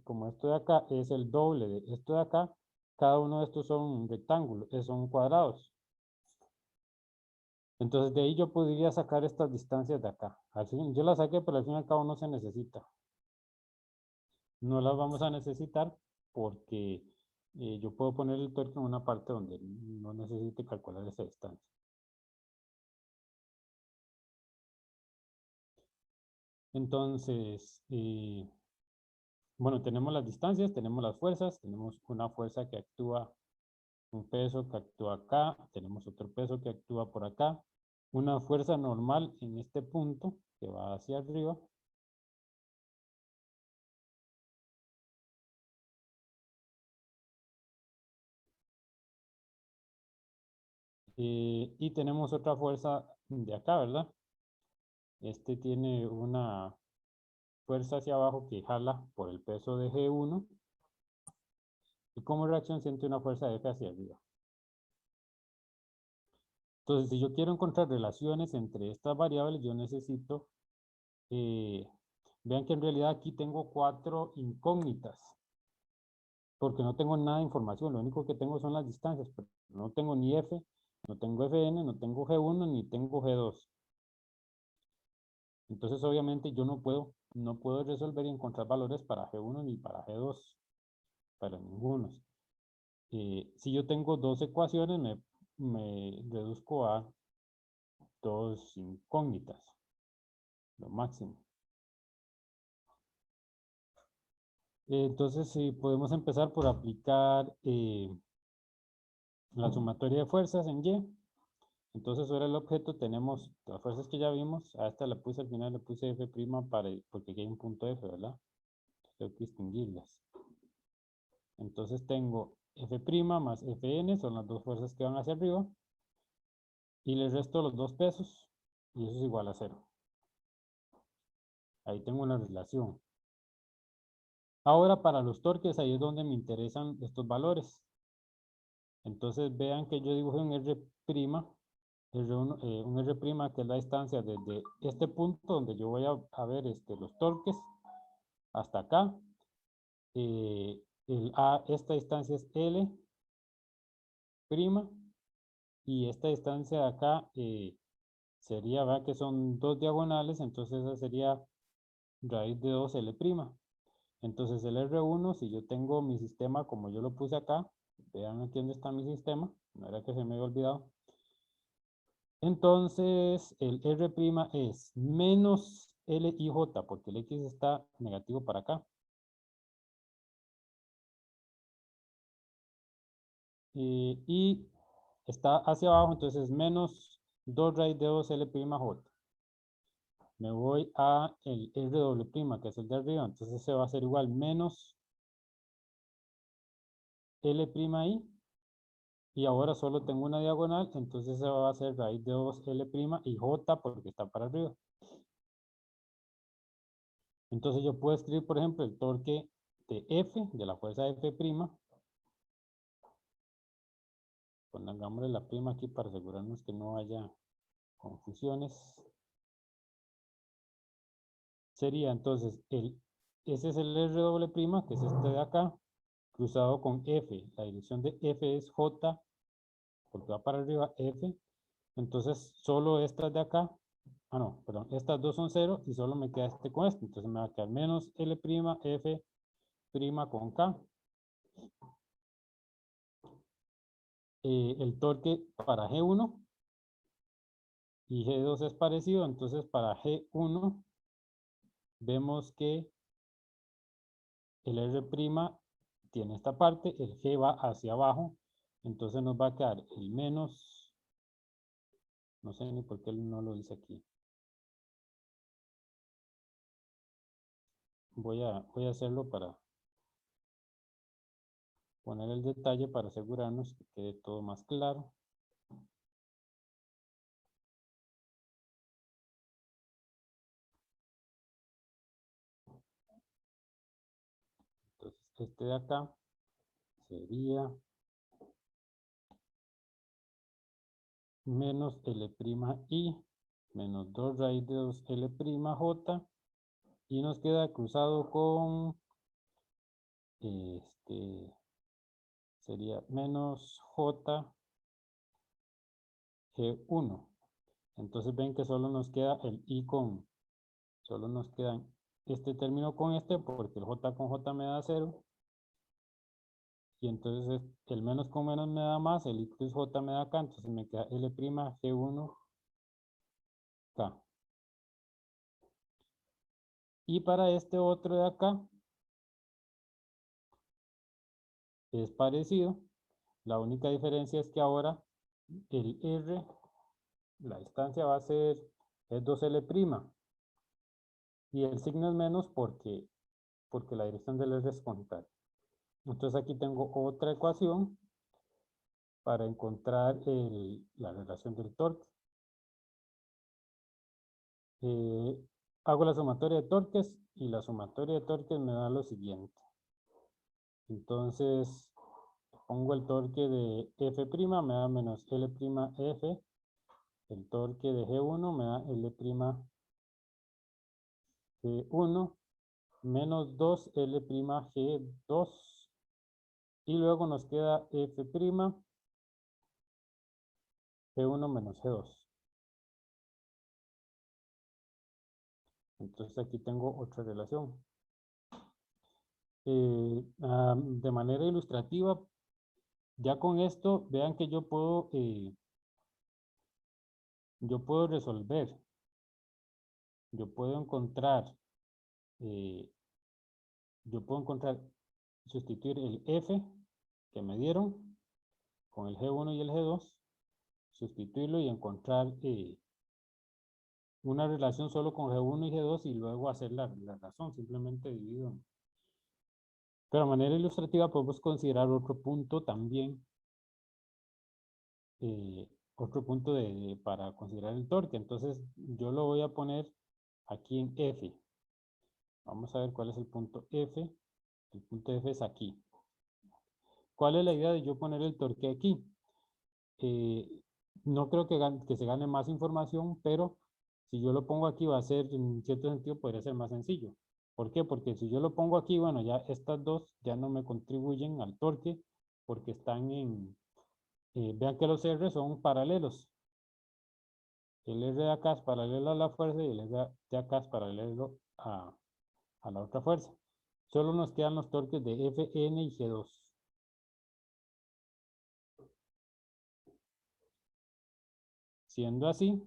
como esto de acá es el doble de esto de acá, cada uno de estos son rectángulos, son cuadrados. Entonces de ahí yo podría sacar estas distancias de acá. Al fin, yo las saqué, pero al fin y al cabo no se necesita. No las vamos a necesitar porque yo puedo poner el torque en una parte donde no necesite calcular esa distancia. Entonces, bueno, tenemos las distancias, tenemos las fuerzas, tenemos una fuerza que actúa, un peso que actúa acá, tenemos otro peso que actúa por acá, una fuerza normal en este punto que va hacia arriba, Y tenemos otra fuerza de acá, ¿verdad? Este tiene una fuerza hacia abajo que jala por el peso de G1 y como reacción siente una fuerza de F hacia arriba. Entonces, si yo quiero encontrar relaciones entre estas variables, yo necesito, vean que en realidad aquí tengo 4 incógnitas, porque no tengo nada de información, lo único que tengo son las distancias, pero no tengo ni F, no tengo Fn, no tengo G1, ni tengo G2. Entonces, obviamente, yo no puedo resolver y encontrar valores para G1 ni para G2, para ninguno. Si yo tengo dos ecuaciones, me reduzco a dos incógnitas, lo máximo. Entonces, podemos empezar por aplicar la sumatoria de fuerzas en Y. Entonces, sobre el objeto tenemos las fuerzas que ya vimos. A esta la puse al final, le puse F' porque aquí hay un punto F, ¿verdad? Tengo que distinguirlas. Entonces tengo F' más Fn, son las dos fuerzas que van hacia arriba. Y le resto los dos pesos, y eso es igual a 0. Ahí tengo una relación. Ahora para los torques, ahí es donde me interesan estos valores. Entonces vean que yo dibujé un R', un R' que es la distancia desde este punto donde yo voy a ver los torques hasta acá. Esta distancia es L', y esta distancia de acá sería, ¿verdad? Que son dos diagonales, entonces esa sería raíz de 2L'. Entonces el R1, si yo tengo mi sistema como yo lo puse acá, vean aquí dónde está mi sistema, no era que se me había olvidado. Entonces el R' es menos LIJ, porque el X está negativo para acá. Y está hacia abajo, entonces menos 2 raíz de 2L'J. Me voy a el R', que es el de arriba, entonces se va a hacer igual menos L'I, y ahora solo tengo una diagonal, entonces se va a hacer raíz de 2L' y J porque está para arriba. Entonces yo puedo escribir, por ejemplo, el torque de F, de la fuerza F', pongámosle la prima aquí para asegurarnos que no haya confusiones. Sería entonces, ese es el R', que es este de acá, cruzado con F. La dirección de F es J, porque va para arriba F. Entonces, solo estas de acá, no, perdón, estas dos son 0 y solo me queda este con este. Entonces me va a quedar menos L', F' con K. El torque para G1 y G2 es parecido, entonces para G1 vemos que el R' tiene esta parte, el G va hacia abajo, entonces nos va a quedar el menos, no sé ni por qué no lo dice aquí. Voy a hacerlo para poner el detalle para asegurarnos que quede todo más claro. Entonces este de acá sería menos L'I menos 2 raíz de 2L'J, y nos queda cruzado con sería menos J G1. Entonces ven que solo nos queda el I solo nos quedan este término con este, porque el J con J me da 0. Y entonces el menos con menos me da más, el I plus J me da acá, entonces me queda L' G1 K. Y para este otro de acá es parecido. La única diferencia es que ahora el R, la distancia va a ser es 2L'. Y el signo es menos porque la dirección del R es contraria. Entonces aquí tengo otra ecuación para encontrar la relación del torque. Hago la sumatoria de torques y la sumatoria de torques me da lo siguiente. Entonces, pongo el torque de F', me da menos L'F. El torque de G1 me da L'G1 menos 2L'G2. Y luego nos queda F', G1 menos G2. Entonces aquí tengo otra relación. De manera ilustrativa, ya con esto, vean que yo puedo resolver. Yo puedo encontrar, sustituir el F que me dieron con el G1 y el G2, sustituirlo y encontrar una relación solo con G1 y G2 y luego hacer la razón, simplemente divido. Pero de manera ilustrativa podemos considerar otro punto también, para considerar el torque. Entonces yo lo voy a poner aquí en F. Vamos a ver cuál es el punto F. El punto F es aquí. ¿Cuál es la idea de yo poner el torque aquí? No creo que se gane más información, pero si yo lo pongo aquí va a ser, en cierto sentido, podría ser más sencillo. ¿Por qué? Porque si yo lo pongo aquí, bueno, ya estas dos ya no me contribuyen al torque porque están vean que los R son paralelos. El R de acá es paralelo a la fuerza y el R de acá es paralelo a la otra fuerza. Solo nos quedan los torques de Fn y G2. Siendo así,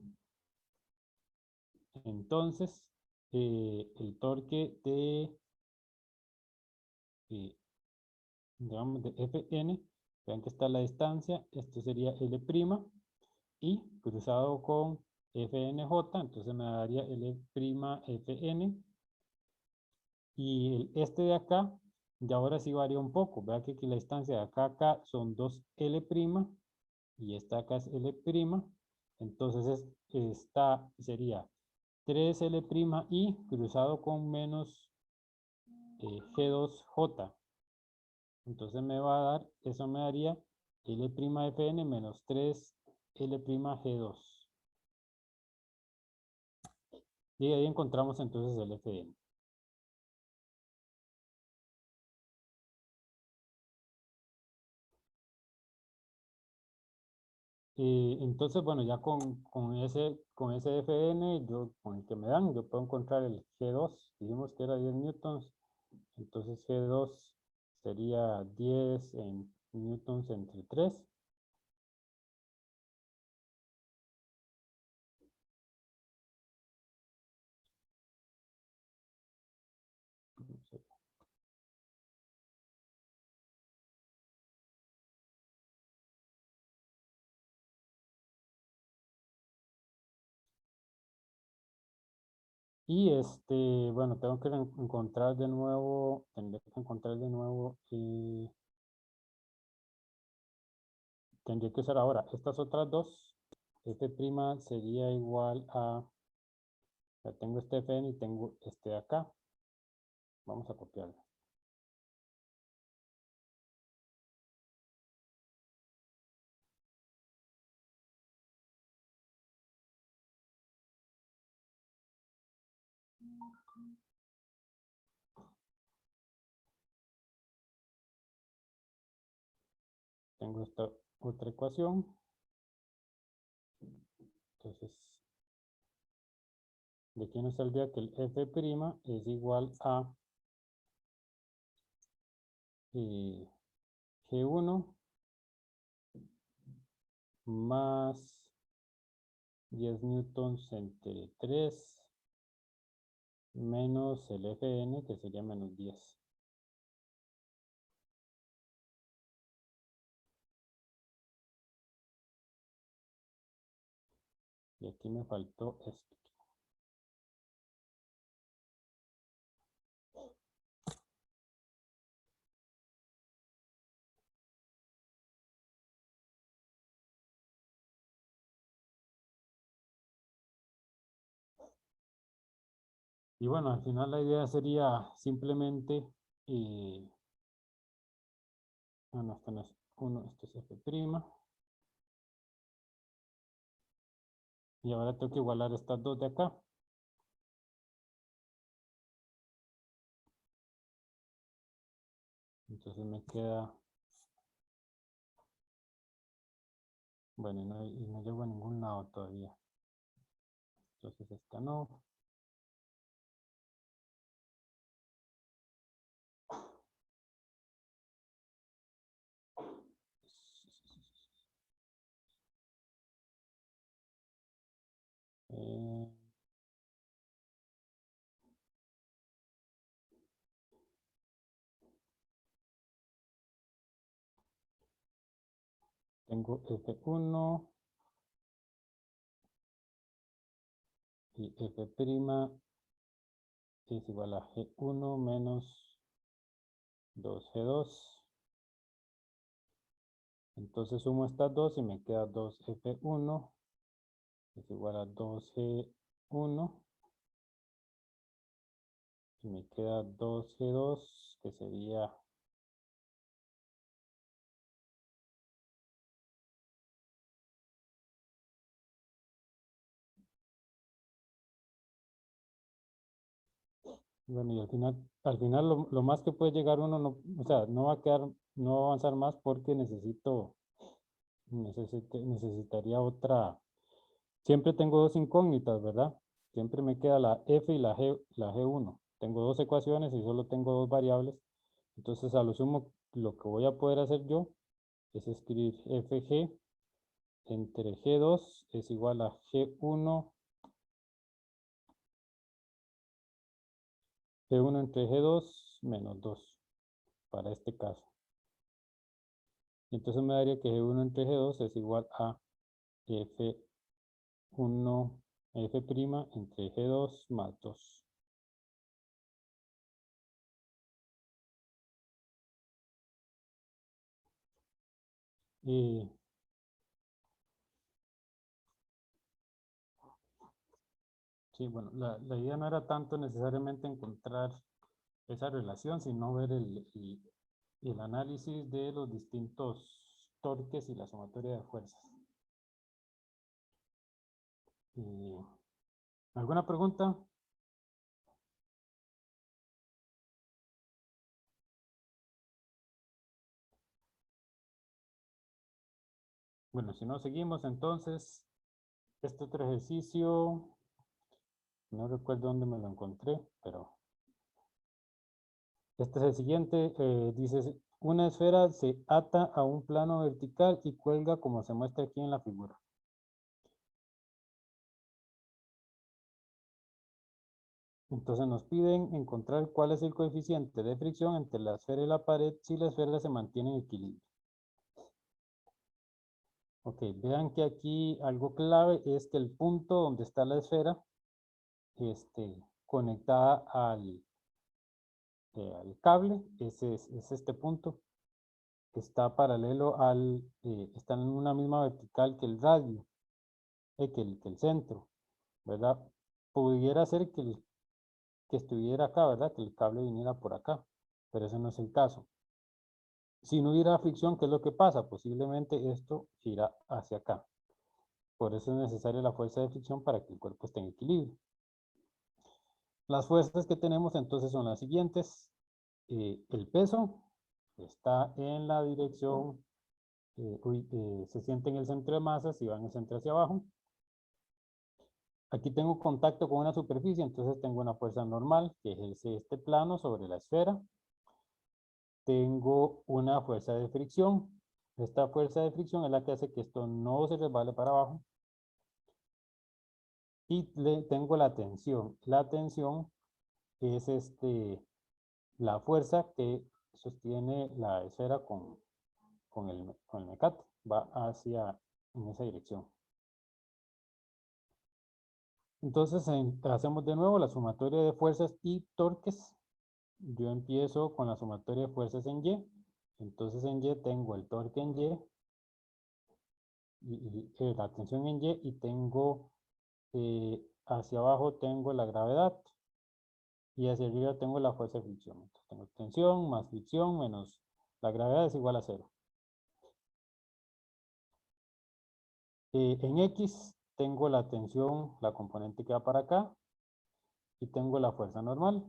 entonces el torque digamos, de Fn, vean que está la distancia, esto sería L' y cruzado con Fnj, entonces me daría L'Fn. Y este de acá, ya ahora sí varía un poco. Vean que aquí la distancia de acá a acá son 2L' y esta acá es L'. Entonces esta sería 3L' y cruzado con menos G2J. Entonces me va a dar, eso me daría L'Fn menos 3L'G2. Y ahí encontramos entonces el Fn. Entonces, bueno, ya con ese Fn, con el que me dan, yo puedo encontrar el G2. Dijimos que era 10 newtons. Entonces G2 sería 10 en newtons entre 3. Y bueno, tengo que encontrar de nuevo, tendré que encontrar de nuevo, tendré que usar ahora estas otras dos. F' sería igual a, ya tengo este Fn y tengo este de acá. Vamos a copiarlo. Tengo esta otra ecuación. Entonces, de aquí nos saldría que el F' es igual a G1 más 10 newtons entre 3 menos el Fn, que sería menos 10. Y aquí me faltó esto. Y bueno, al final la idea sería simplemente, no, esto no es 1, esto es F'. Y ahora tengo que igualar estas dos de acá. Entonces me queda, bueno, y no llego a ningún lado todavía. Entonces esta no. Eh, tengo F1 y F' es igual a G1 menos 2G2. Entonces sumo estas dos y me queda 2F1 es igual a 2G1 y me queda 2G2 que sería bueno, y al final lo más que puede llegar uno, no, o sea, no va a quedar, no va a avanzar más porque necesitaría otra. Siempre tengo dos incógnitas, ¿verdad? Siempre me queda la F y la G1. Tengo dos ecuaciones y solo tengo dos variables. Entonces, a lo sumo, lo que voy a poder hacer yo es escribir FG entre G2 es igual a G1 entre G2 menos 2 para este caso. Y entonces me daría que G1 entre G2 es igual a F1 F' entre G2 más 2. Y sí, bueno, la idea no era tanto necesariamente encontrar esa relación, sino ver el análisis de los distintos torques y la sumatoria de fuerzas. ¿Alguna pregunta? Bueno, si no seguimos, entonces, este otro ejercicio, no recuerdo dónde me lo encontré, pero este es el siguiente. Dice, una esfera se ata a un plano vertical y cuelga como se muestra aquí en la figura. Entonces nos piden encontrar cuál es el coeficiente de fricción entre la esfera y la pared si la esfera se mantiene en equilibrio. Ok, vean que aquí algo clave es que el punto donde está la esfera conectada al cable, es este punto, está paralelo está en una misma vertical que el radio, que el centro, ¿verdad? Pudiera ser que estuviera acá, ¿verdad? Que el cable viniera por acá, pero ese no es el caso. Si no hubiera fricción, ¿qué es lo que pasa? Posiblemente esto gira hacia acá. Por eso es necesaria la fuerza de fricción para que el cuerpo esté en equilibrio. Las fuerzas que tenemos entonces son las siguientes. El peso está en la dirección, se siente en el centro de masas y va en el centro hacia abajo. Aquí tengo contacto con una superficie, entonces tengo una fuerza normal que ejerce este plano sobre la esfera. Tengo una fuerza de fricción. Esta fuerza de fricción es la que hace que esto no se resbale para abajo. Y tengo la tensión. La tensión es la fuerza que sostiene la esfera con el mecate. Va en esa dirección. Entonces hacemos de nuevo la sumatoria de fuerzas y torques. Yo empiezo con la sumatoria de fuerzas en Y. Entonces en Y tengo el torque en y la tensión en Y y tengo hacia abajo tengo la gravedad. y hacia arriba tengo la fuerza de fricción. Entonces tengo tensión más fricción menos la gravedad es igual a 0. En X tengo la tensión, la componente que va para acá, y tengo la fuerza normal.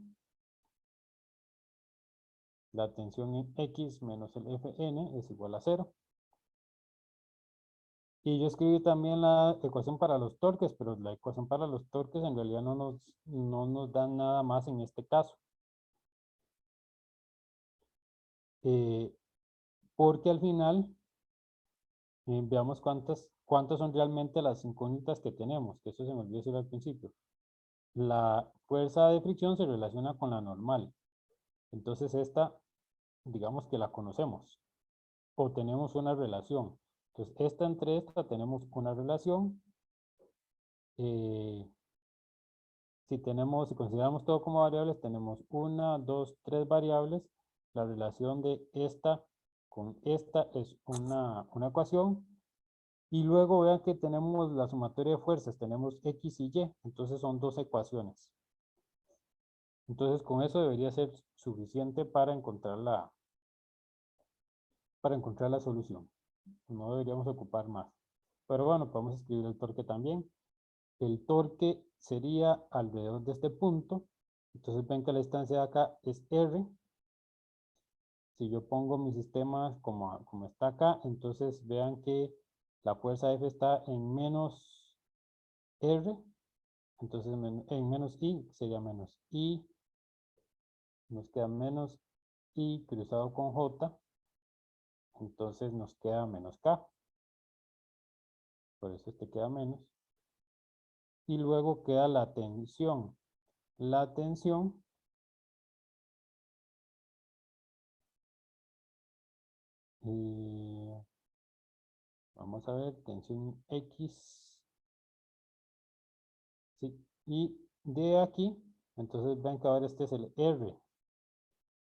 La tensión en X menos el Fn es igual a 0. Y yo escribí también la ecuación para los torques, pero la ecuación para los torques en realidad no nos da nada más en este caso. Porque al final, veamos cuántas son realmente las incógnitas que tenemos, que eso se me olvidó decir al principio. La fuerza de fricción se relaciona con la normal. Entonces esta, digamos que la conocemos, o tenemos una relación. Entonces esta entre esta tenemos una relación. Si consideramos todo como variables, tenemos una, dos, tres variables. La relación de esta con esta es una ecuación. Y luego vean que tenemos la sumatoria de fuerzas, tenemos X y Y, entonces son dos ecuaciones. Entonces con eso debería ser suficiente para encontrar la solución. No deberíamos ocupar más. Pero bueno, podemos escribir el torque también. El torque sería alrededor de este punto. Entonces ven que la distancia de acá es R. Si yo pongo mi sistema como está acá, entonces vean que la fuerza F está en menos R. Entonces en menos I sería menos I. Nos queda menos I cruzado con J. Entonces nos queda menos K. Por eso este queda menos. Y luego queda la tensión. La tensión vamos a ver, tensión X. Sí, y de aquí, entonces ven que ahora este es el R.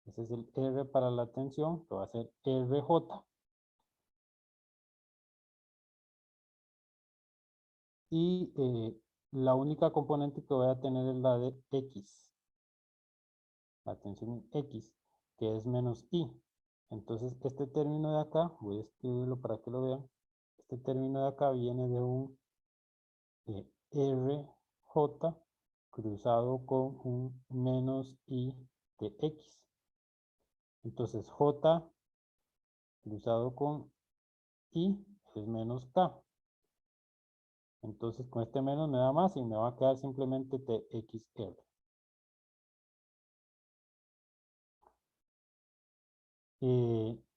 Este es el R para la tensión, que va a ser RJ. Y la única componente que voy a tener es la de X. La tensión X, que es menos I. Entonces este término de acá, voy a escribirlo para que lo vean. Este término de acá viene de un RJ cruzado con un menos I de X. Entonces J cruzado con I es menos K. Entonces con este menos me da más y me va a quedar simplemente TXR.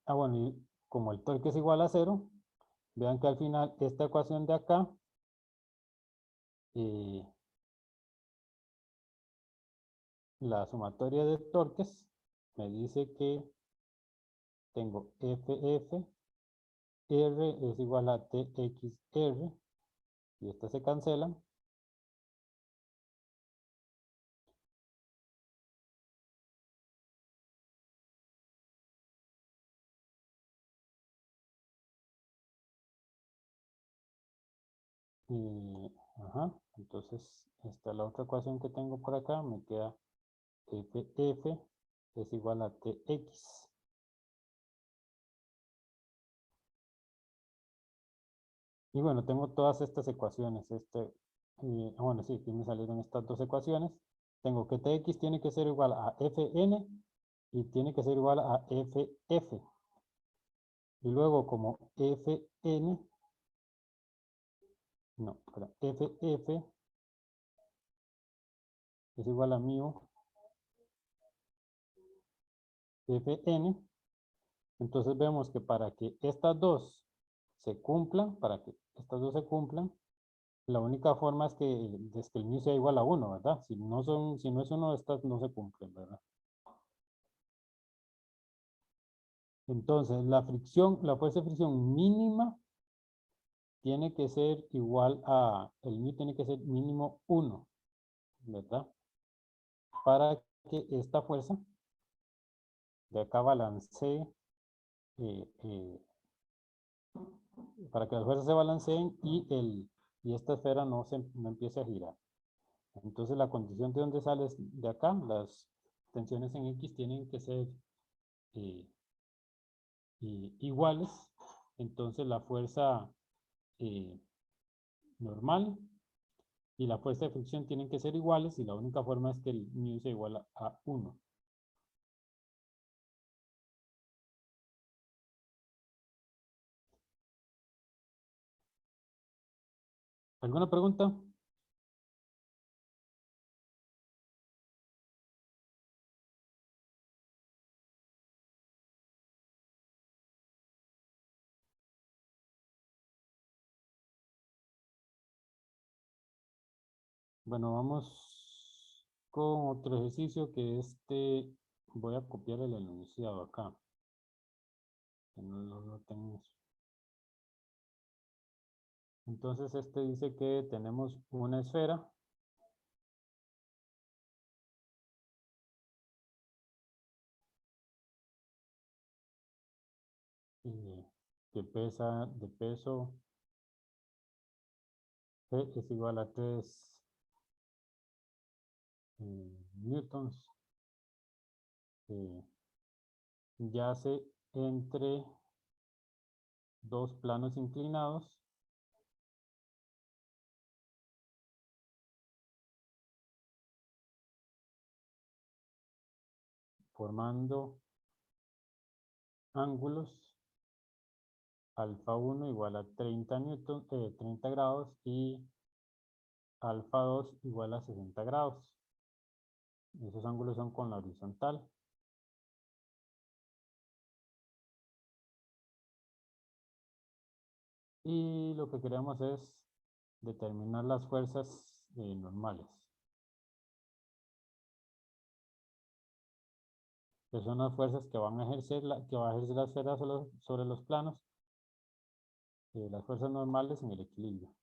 Bueno, y como el torque es igual a 0, vean que al final esta ecuación de acá la sumatoria de torques me dice que tengo FF, R es igual a TXR, y estas se cancelan. Ajá, entonces esta es la otra ecuación que tengo por acá, me queda FF es igual a TX. Y bueno, tengo todas estas ecuaciones. Bueno, sí, aquí me salieron estas dos ecuaciones. Tengo que Tx tiene que ser igual a Fn y tiene que ser igual a Ff. Y luego como Fn, no, espera, Ff es igual a mu Fn. Entonces vemos que para que estas dos se cumplan, la única forma es que el mu sea igual a 1, ¿verdad? Si no es 1, estas no se cumplen, ¿verdad? Entonces, la fuerza de fricción mínima tiene que ser igual el mu tiene que ser mínimo 1, ¿verdad? Para que esta fuerza de acá balancee, eh, eh, para que las fuerzas se balanceen y esta esfera no empiece a girar. Entonces la condición de donde sale es de acá, las tensiones en X tienen que ser eh, iguales, entonces la fuerza eh, normal y la fuerza de fricción tienen que ser iguales y la única forma es que el μ sea igual a 1. ¿Alguna pregunta? Bueno, vamos con otro ejercicio que voy a copiar el enunciado acá. Que no lo tenemos. Entonces dice que tenemos una esfera que pesa de peso G es igual a 3 newtons. Yace entre dos planos inclinados formando ángulos alfa 1 igual a 30 30 grados y alfa 2 igual a 60 grados. Esos ángulos son con la horizontal. Y lo que queremos es determinar las fuerzas normales, que son las fuerzas que van a ejercer la esfera sobre los planos, las fuerzas normales en el equilibrio.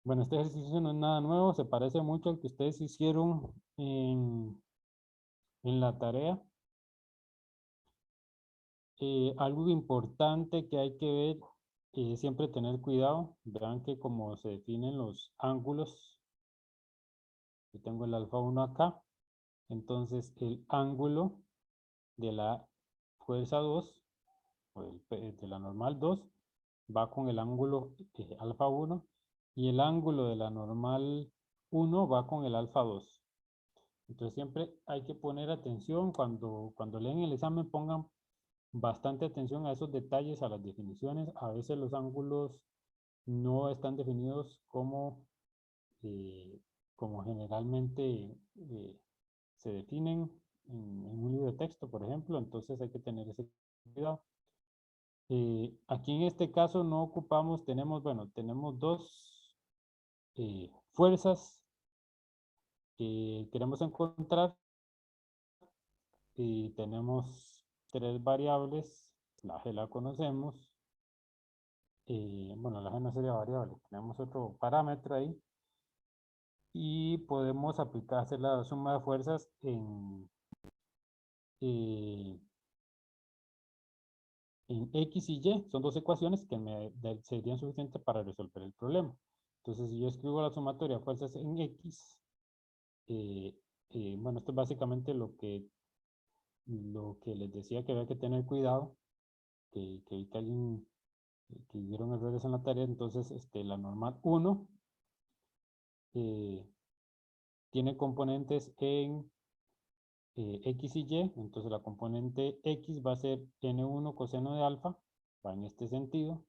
Bueno, este ejercicio no es nada nuevo, se parece mucho al que ustedes hicieron en la tarea. Algo importante que hay que ver es siempre tener cuidado. Vean que como se definen los ángulos, yo tengo el alfa 1 acá, entonces el ángulo de la fuerza 2 o de la normal 2 va con el ángulo alfa 1 y el ángulo de la normal 1 va con el alfa 2. Entonces siempre hay que poner atención cuando leen el examen, pongan bastante atención a esos detalles, a las definiciones. A veces los ángulos no están definidos eh, como generalmente se definen en un libro de texto, por ejemplo, entonces hay que tener ese cuidado. Aquí en este caso no ocupamos, tenemos dos fuerzas que queremos encontrar y tenemos tres variables. La G la conocemos. Bueno, la G no sería variable, tenemos otro parámetro ahí y podemos hacer la suma de fuerzas eh, en X y Y. Son dos ecuaciones que serían suficientes para resolver el problema. Entonces, si yo escribo la sumatoria de fuerzas en X, bueno, esto es básicamente lo que les decía que había que tener cuidado, que alguien que hubieron errores en la tarea. Entonces, la normal 1 tiene componentes en X y Y, entonces la componente X va a ser N1 coseno de alfa, va en este sentido,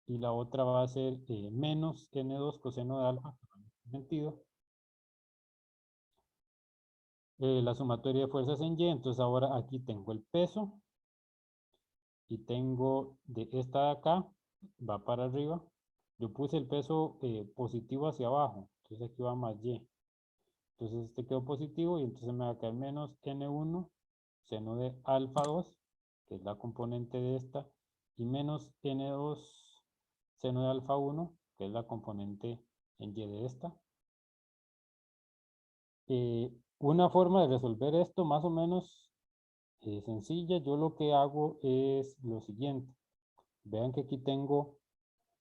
y la otra va a ser menos N2 coseno de alfa, va en este sentido. La sumatoria de fuerzas en Y, entonces ahora aquí tengo el peso, y tengo de esta de acá, va para arriba. Yo puse el peso positivo hacia abajo, entonces aquí va más Y. Entonces este quedó positivo y entonces me va a caer menos N1 seno de alfa 2, que es la componente de esta, y menos N2 seno de alfa 1, que es la componente en Y de esta. Una forma de resolver esto más o menos sencilla, yo lo que hago es lo siguiente. Vean que aquí tengo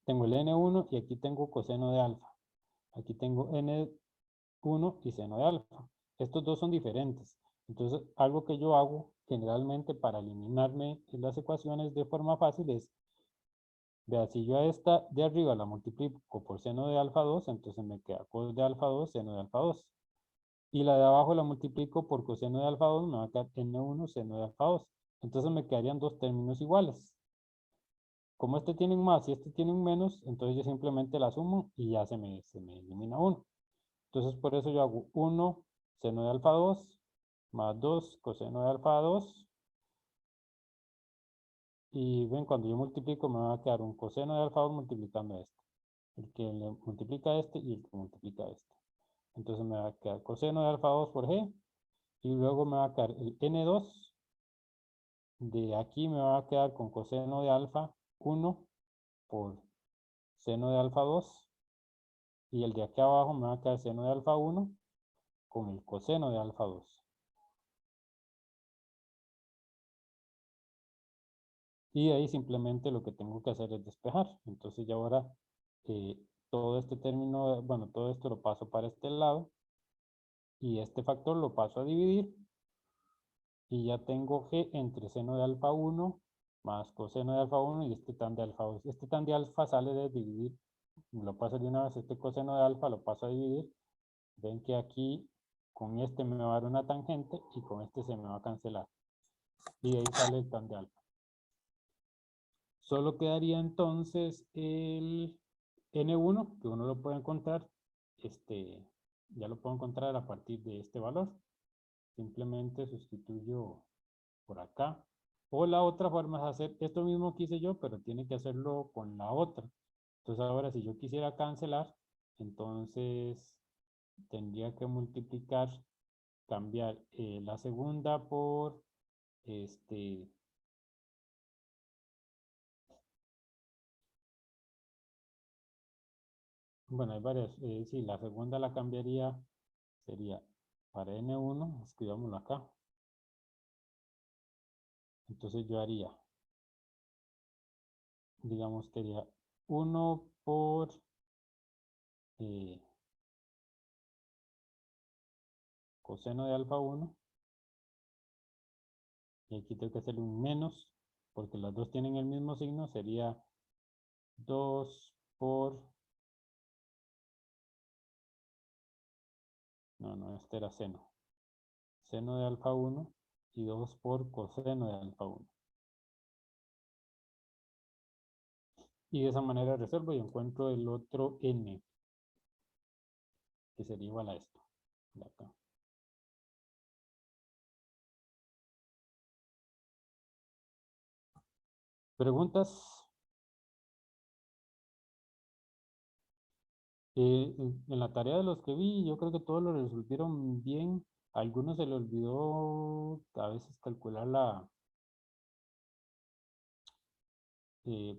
el n1 y aquí tengo coseno de alfa. Aquí tengo n1 y seno de alfa. Estos dos son diferentes. Entonces, algo que yo hago generalmente para eliminarme las ecuaciones de forma fácil es, vea, si yo a esta de arriba la multiplico por seno de alfa 2, entonces me queda cos de alfa 2, seno de alfa 2. Y la de abajo la multiplico por coseno de alfa 2, me va a quedar n1 seno de alfa 2. Entonces me quedarían dos términos iguales. Como este tiene un más y este tiene un menos, entonces yo simplemente la sumo y ya se me elimina uno. Entonces por eso yo hago 1 seno de alfa 2 más 2 coseno de alfa 2. Y ven, cuando yo multiplico me va a quedar un coseno de alfa 2 multiplicando este. El que le multiplica este y el que multiplica este. Entonces me va a quedar coseno de alfa 2 por g. Y luego me va a quedar el n2. De aquí me va a quedar con coseno de alfa 1 por seno de alfa 2. Y el de aquí abajo me va a quedar seno de alfa 1 con el coseno de alfa 2. Y de ahí simplemente lo que tengo que hacer es despejar. Entonces ya ahora eh, todo este término, bueno, todo esto lo paso para este lado. Y este factor lo paso a dividir. Y ya tengo g entre seno de alfa 1 más coseno de alfa 1 y este tan de alfa 2. Este tan de alfa sale de dividir. Lo paso de una vez, este coseno de alfa lo paso a dividir. Ven que aquí con este me va a dar una tangente y con este se me va a cancelar. Y de ahí sale el tan de alfa. Solo quedaría entonces el n1, que uno lo puede encontrar, ya lo puedo encontrar a partir de este valor. Simplemente sustituyo por acá. O la otra forma es hacer esto mismo que hice yo, pero tiene que hacerlo con la otra. Entonces ahora si yo quisiera cancelar, entonces tendría que multiplicar, cambiar la segunda por este. Bueno, hay varias. Sí, la segunda la cambiaría, sería para n1, escribámoslo acá. Entonces yo haría, digamos que haría 1 por eh, coseno de alfa 1. Y aquí tengo que hacerle un menos, porque las dos tienen el mismo signo, sería 2 por, no, este era seno. Seno de alfa 1 y 2 por coseno de alfa 1. Y de esa manera resuelvo y encuentro el otro n, que sería igual a esto, de acá. ¿Preguntas? En la tarea de los que vi, yo creo que todos lo resolvieron bien. A algunos se le olvidó a veces calcular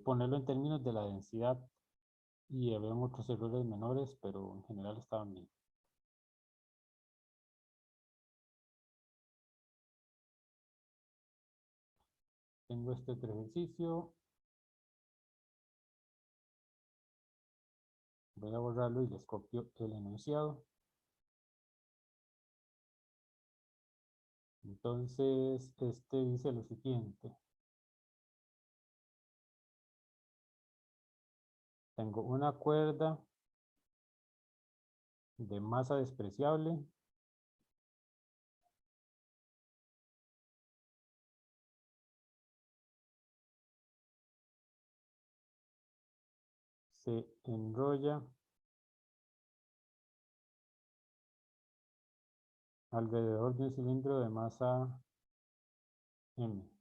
ponerlo en términos de la densidad y había otros errores menores, pero en general estaban bien. Tengo este otro ejercicio. Voy a borrarlo y les copio el enunciado. Entonces, este dice lo siguiente. Tengo una cuerda de masa despreciable. Se enrolla alrededor de un cilindro de masa M.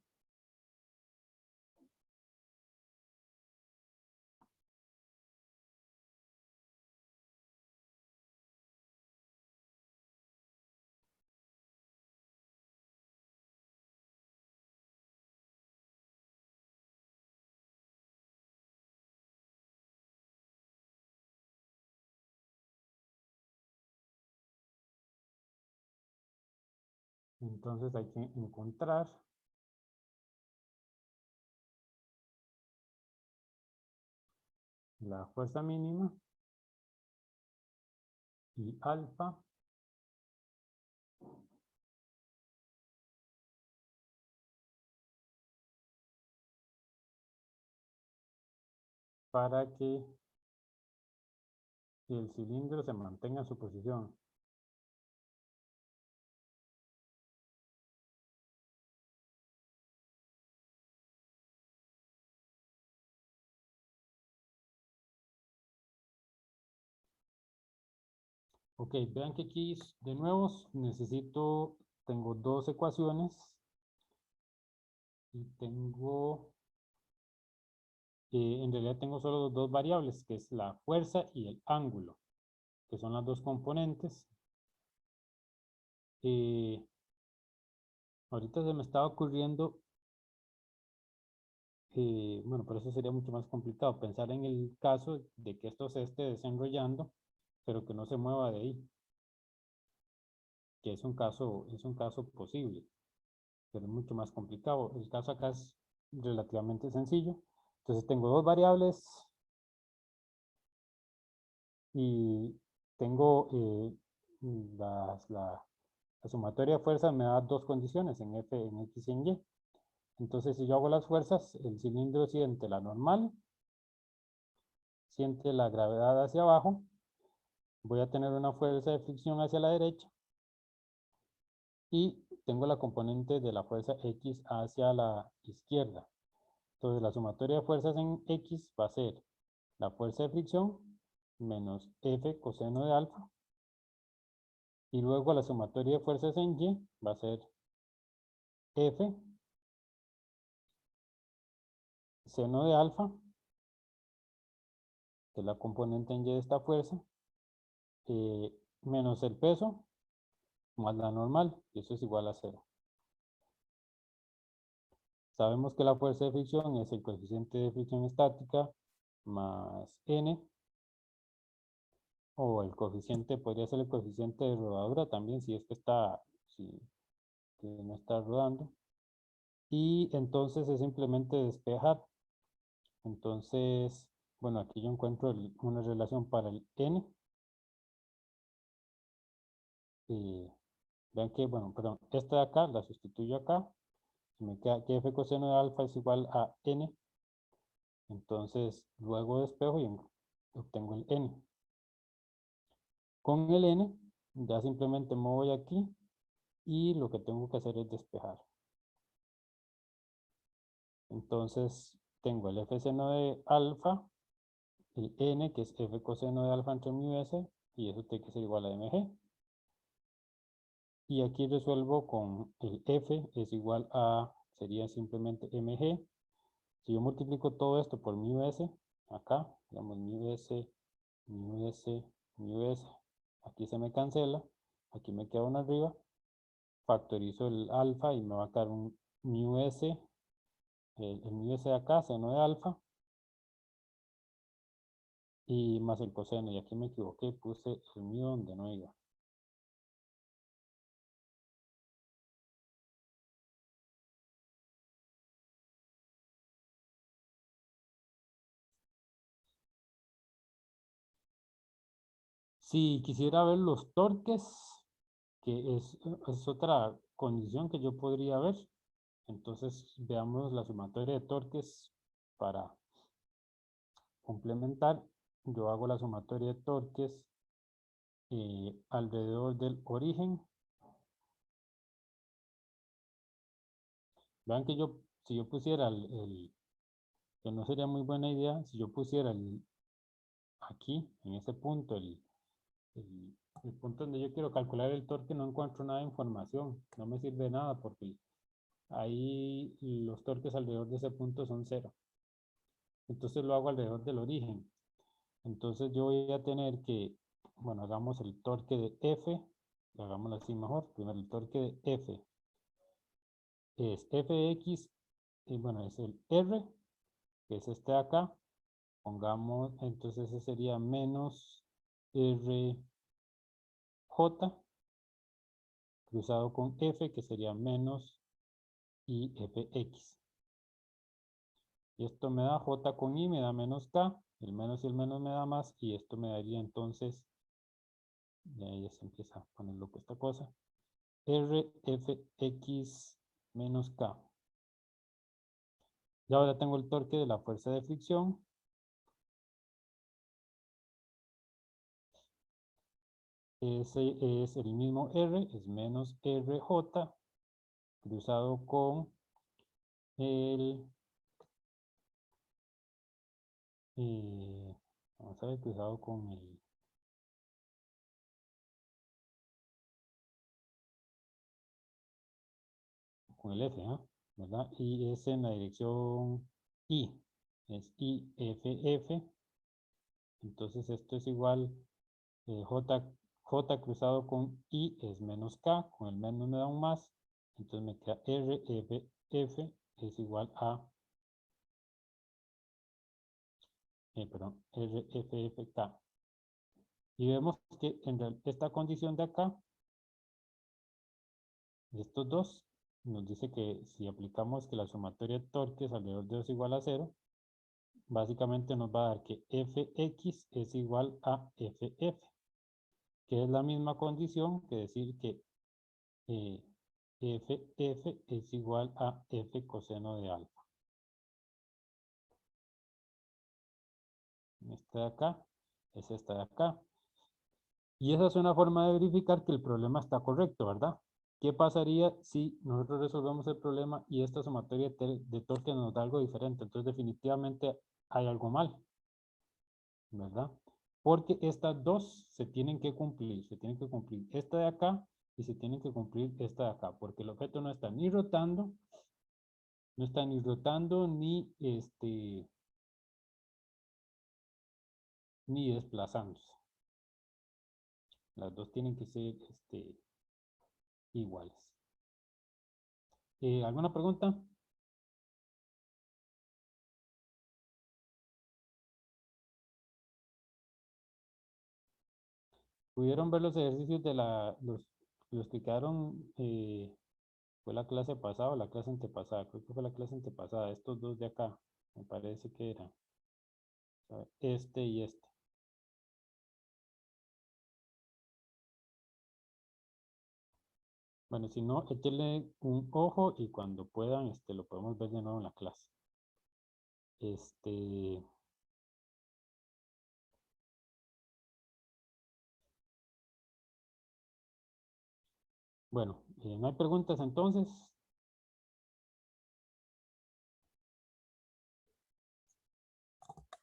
Entonces hay que encontrar la fuerza mínima y alfa para que el cilindro se mantenga en su posición. Ok, vean que aquí de nuevo tengo dos ecuaciones y en realidad tengo solo dos variables, que es la fuerza y el ángulo, que son las dos componentes. Eh, Ahorita se me estaba ocurriendo, bueno, por eso sería mucho más complicado pensar en el caso de que esto se esté desenrollando, pero que no se mueva de ahí, que es un caso posible, pero es mucho más complicado. El caso acá es relativamente sencillo. Entonces tengo dos variables y tengo la sumatoria de fuerzas me da dos condiciones en F, en X y en Y. Entonces, si yo hago las fuerzas, el cilindro siente la normal, siente la gravedad hacia abajo, voy a tener una fuerza de fricción hacia la derecha y tengo la componente de la fuerza X hacia la izquierda. Entonces, la sumatoria de fuerzas en X va a ser la fuerza de fricción menos F coseno de alfa. Y luego la sumatoria de fuerzas en Y va a ser F seno de alfa, que es la componente en Y de esta fuerza, menos el peso más la normal, y eso es igual a 0. Sabemos que la fuerza de fricción es el coeficiente de fricción estática más n, o el coeficiente, podría ser el coeficiente de rodadura también, si es que que no está rodando. Y entonces es simplemente despejar. Entonces, bueno, aquí yo encuentro una relación para el n. Vean que, bueno, perdón, esta de acá la sustituyo acá. Me queda que f coseno de alfa es igual a n. Entonces, luego despejo y obtengo el n. Con el n, ya simplemente me voy aquí y lo que tengo que hacer es despejar. Entonces, tengo el f seno de alfa, el n, que es f coseno de alfa entre mu s, y eso tiene que ser igual a mg. Y aquí resuelvo con el f es igual a, sería simplemente mg. Si yo multiplico todo esto por mu s, acá, digamos mu s, mu s, mu s, aquí se me cancela, aquí me queda uno arriba, factorizo el alfa y me va a quedar un mu s, el mu s de acá, seno de alfa, y más el coseno, y aquí me equivoqué, puse el mu donde no iba. Si quisiera ver los torques, que es otra condición que yo podría ver, entonces veamos la sumatoria de torques para complementar. Yo hago la sumatoria de torques alrededor del origen. Vean que si yo pusiera que no sería muy buena idea, si yo pusiera aquí, en ese punto, el, el punto donde yo quiero calcular el torque, no encuentro nada de información, no me sirve de nada porque ahí los torques alrededor de ese punto son 0. Entonces lo hago alrededor del origen. Entonces yo voy a tener que, bueno, hagamos el torque de F, hagámoslo así mejor. Primero el torque de F es Fx, y bueno, es el R, que es este de acá. Pongamos, entonces ese sería menos RJ cruzado con F, que sería menos IFX. Y esto me da J con I, me da menos K, el menos y el menos me da más, y esto me daría entonces, y ahí ya se empieza a poner loco esta cosa, RFX menos K. Y ahora tengo el torque de la fuerza de fricción. Ese es el mismo R, es menos RJ, cruzado con el... vamos a ver, cruzado con el F, ¿ah? ¿Verdad? Y es en la dirección I, es IFF. Entonces esto es igual, J cruzado con I es menos K, con el menos me da un más, entonces me queda RFF es igual a, RFFK. Y vemos que en esta condición de acá, de estos dos, nos dice que si aplicamos que la sumatoria de torques alrededor de 2 igual a 0, básicamente nos va a dar que Fx es igual a Ff, que es la misma condición que decir que Ff es igual a F coseno de alfa. Esta de acá es esta de acá. Y esa es una forma de verificar que el problema está correcto, ¿verdad? ¿Qué pasaría si nosotros resolvemos el problema y esta sumatoria de torque nos da algo diferente? Entonces definitivamente hay algo mal, ¿verdad? Porque estas dos se tienen que cumplir esta de acá y se tienen que cumplir esta de acá, porque el objeto no está ni rotando, ni desplazándose. Las dos tienen que ser iguales. ¿Alguna pregunta? ¿Pudieron ver los ejercicios de los que quedaron, fue la clase pasada o la clase antepasada? Creo que fue la clase antepasada, estos dos de acá, me parece que eran, este y este. Bueno, si no, échenle un ojo y cuando puedan, lo podemos ver de nuevo en la clase. Bueno, no hay preguntas entonces.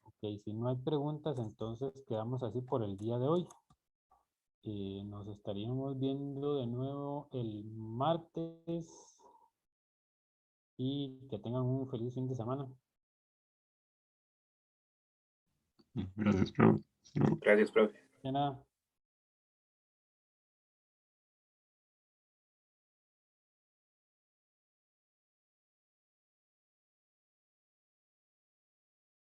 Ok, si no hay preguntas, entonces quedamos así por el día de hoy. Nos estaríamos viendo de nuevo el martes y que tengan un feliz fin de semana. Gracias, profe. Gracias, profe. De nada.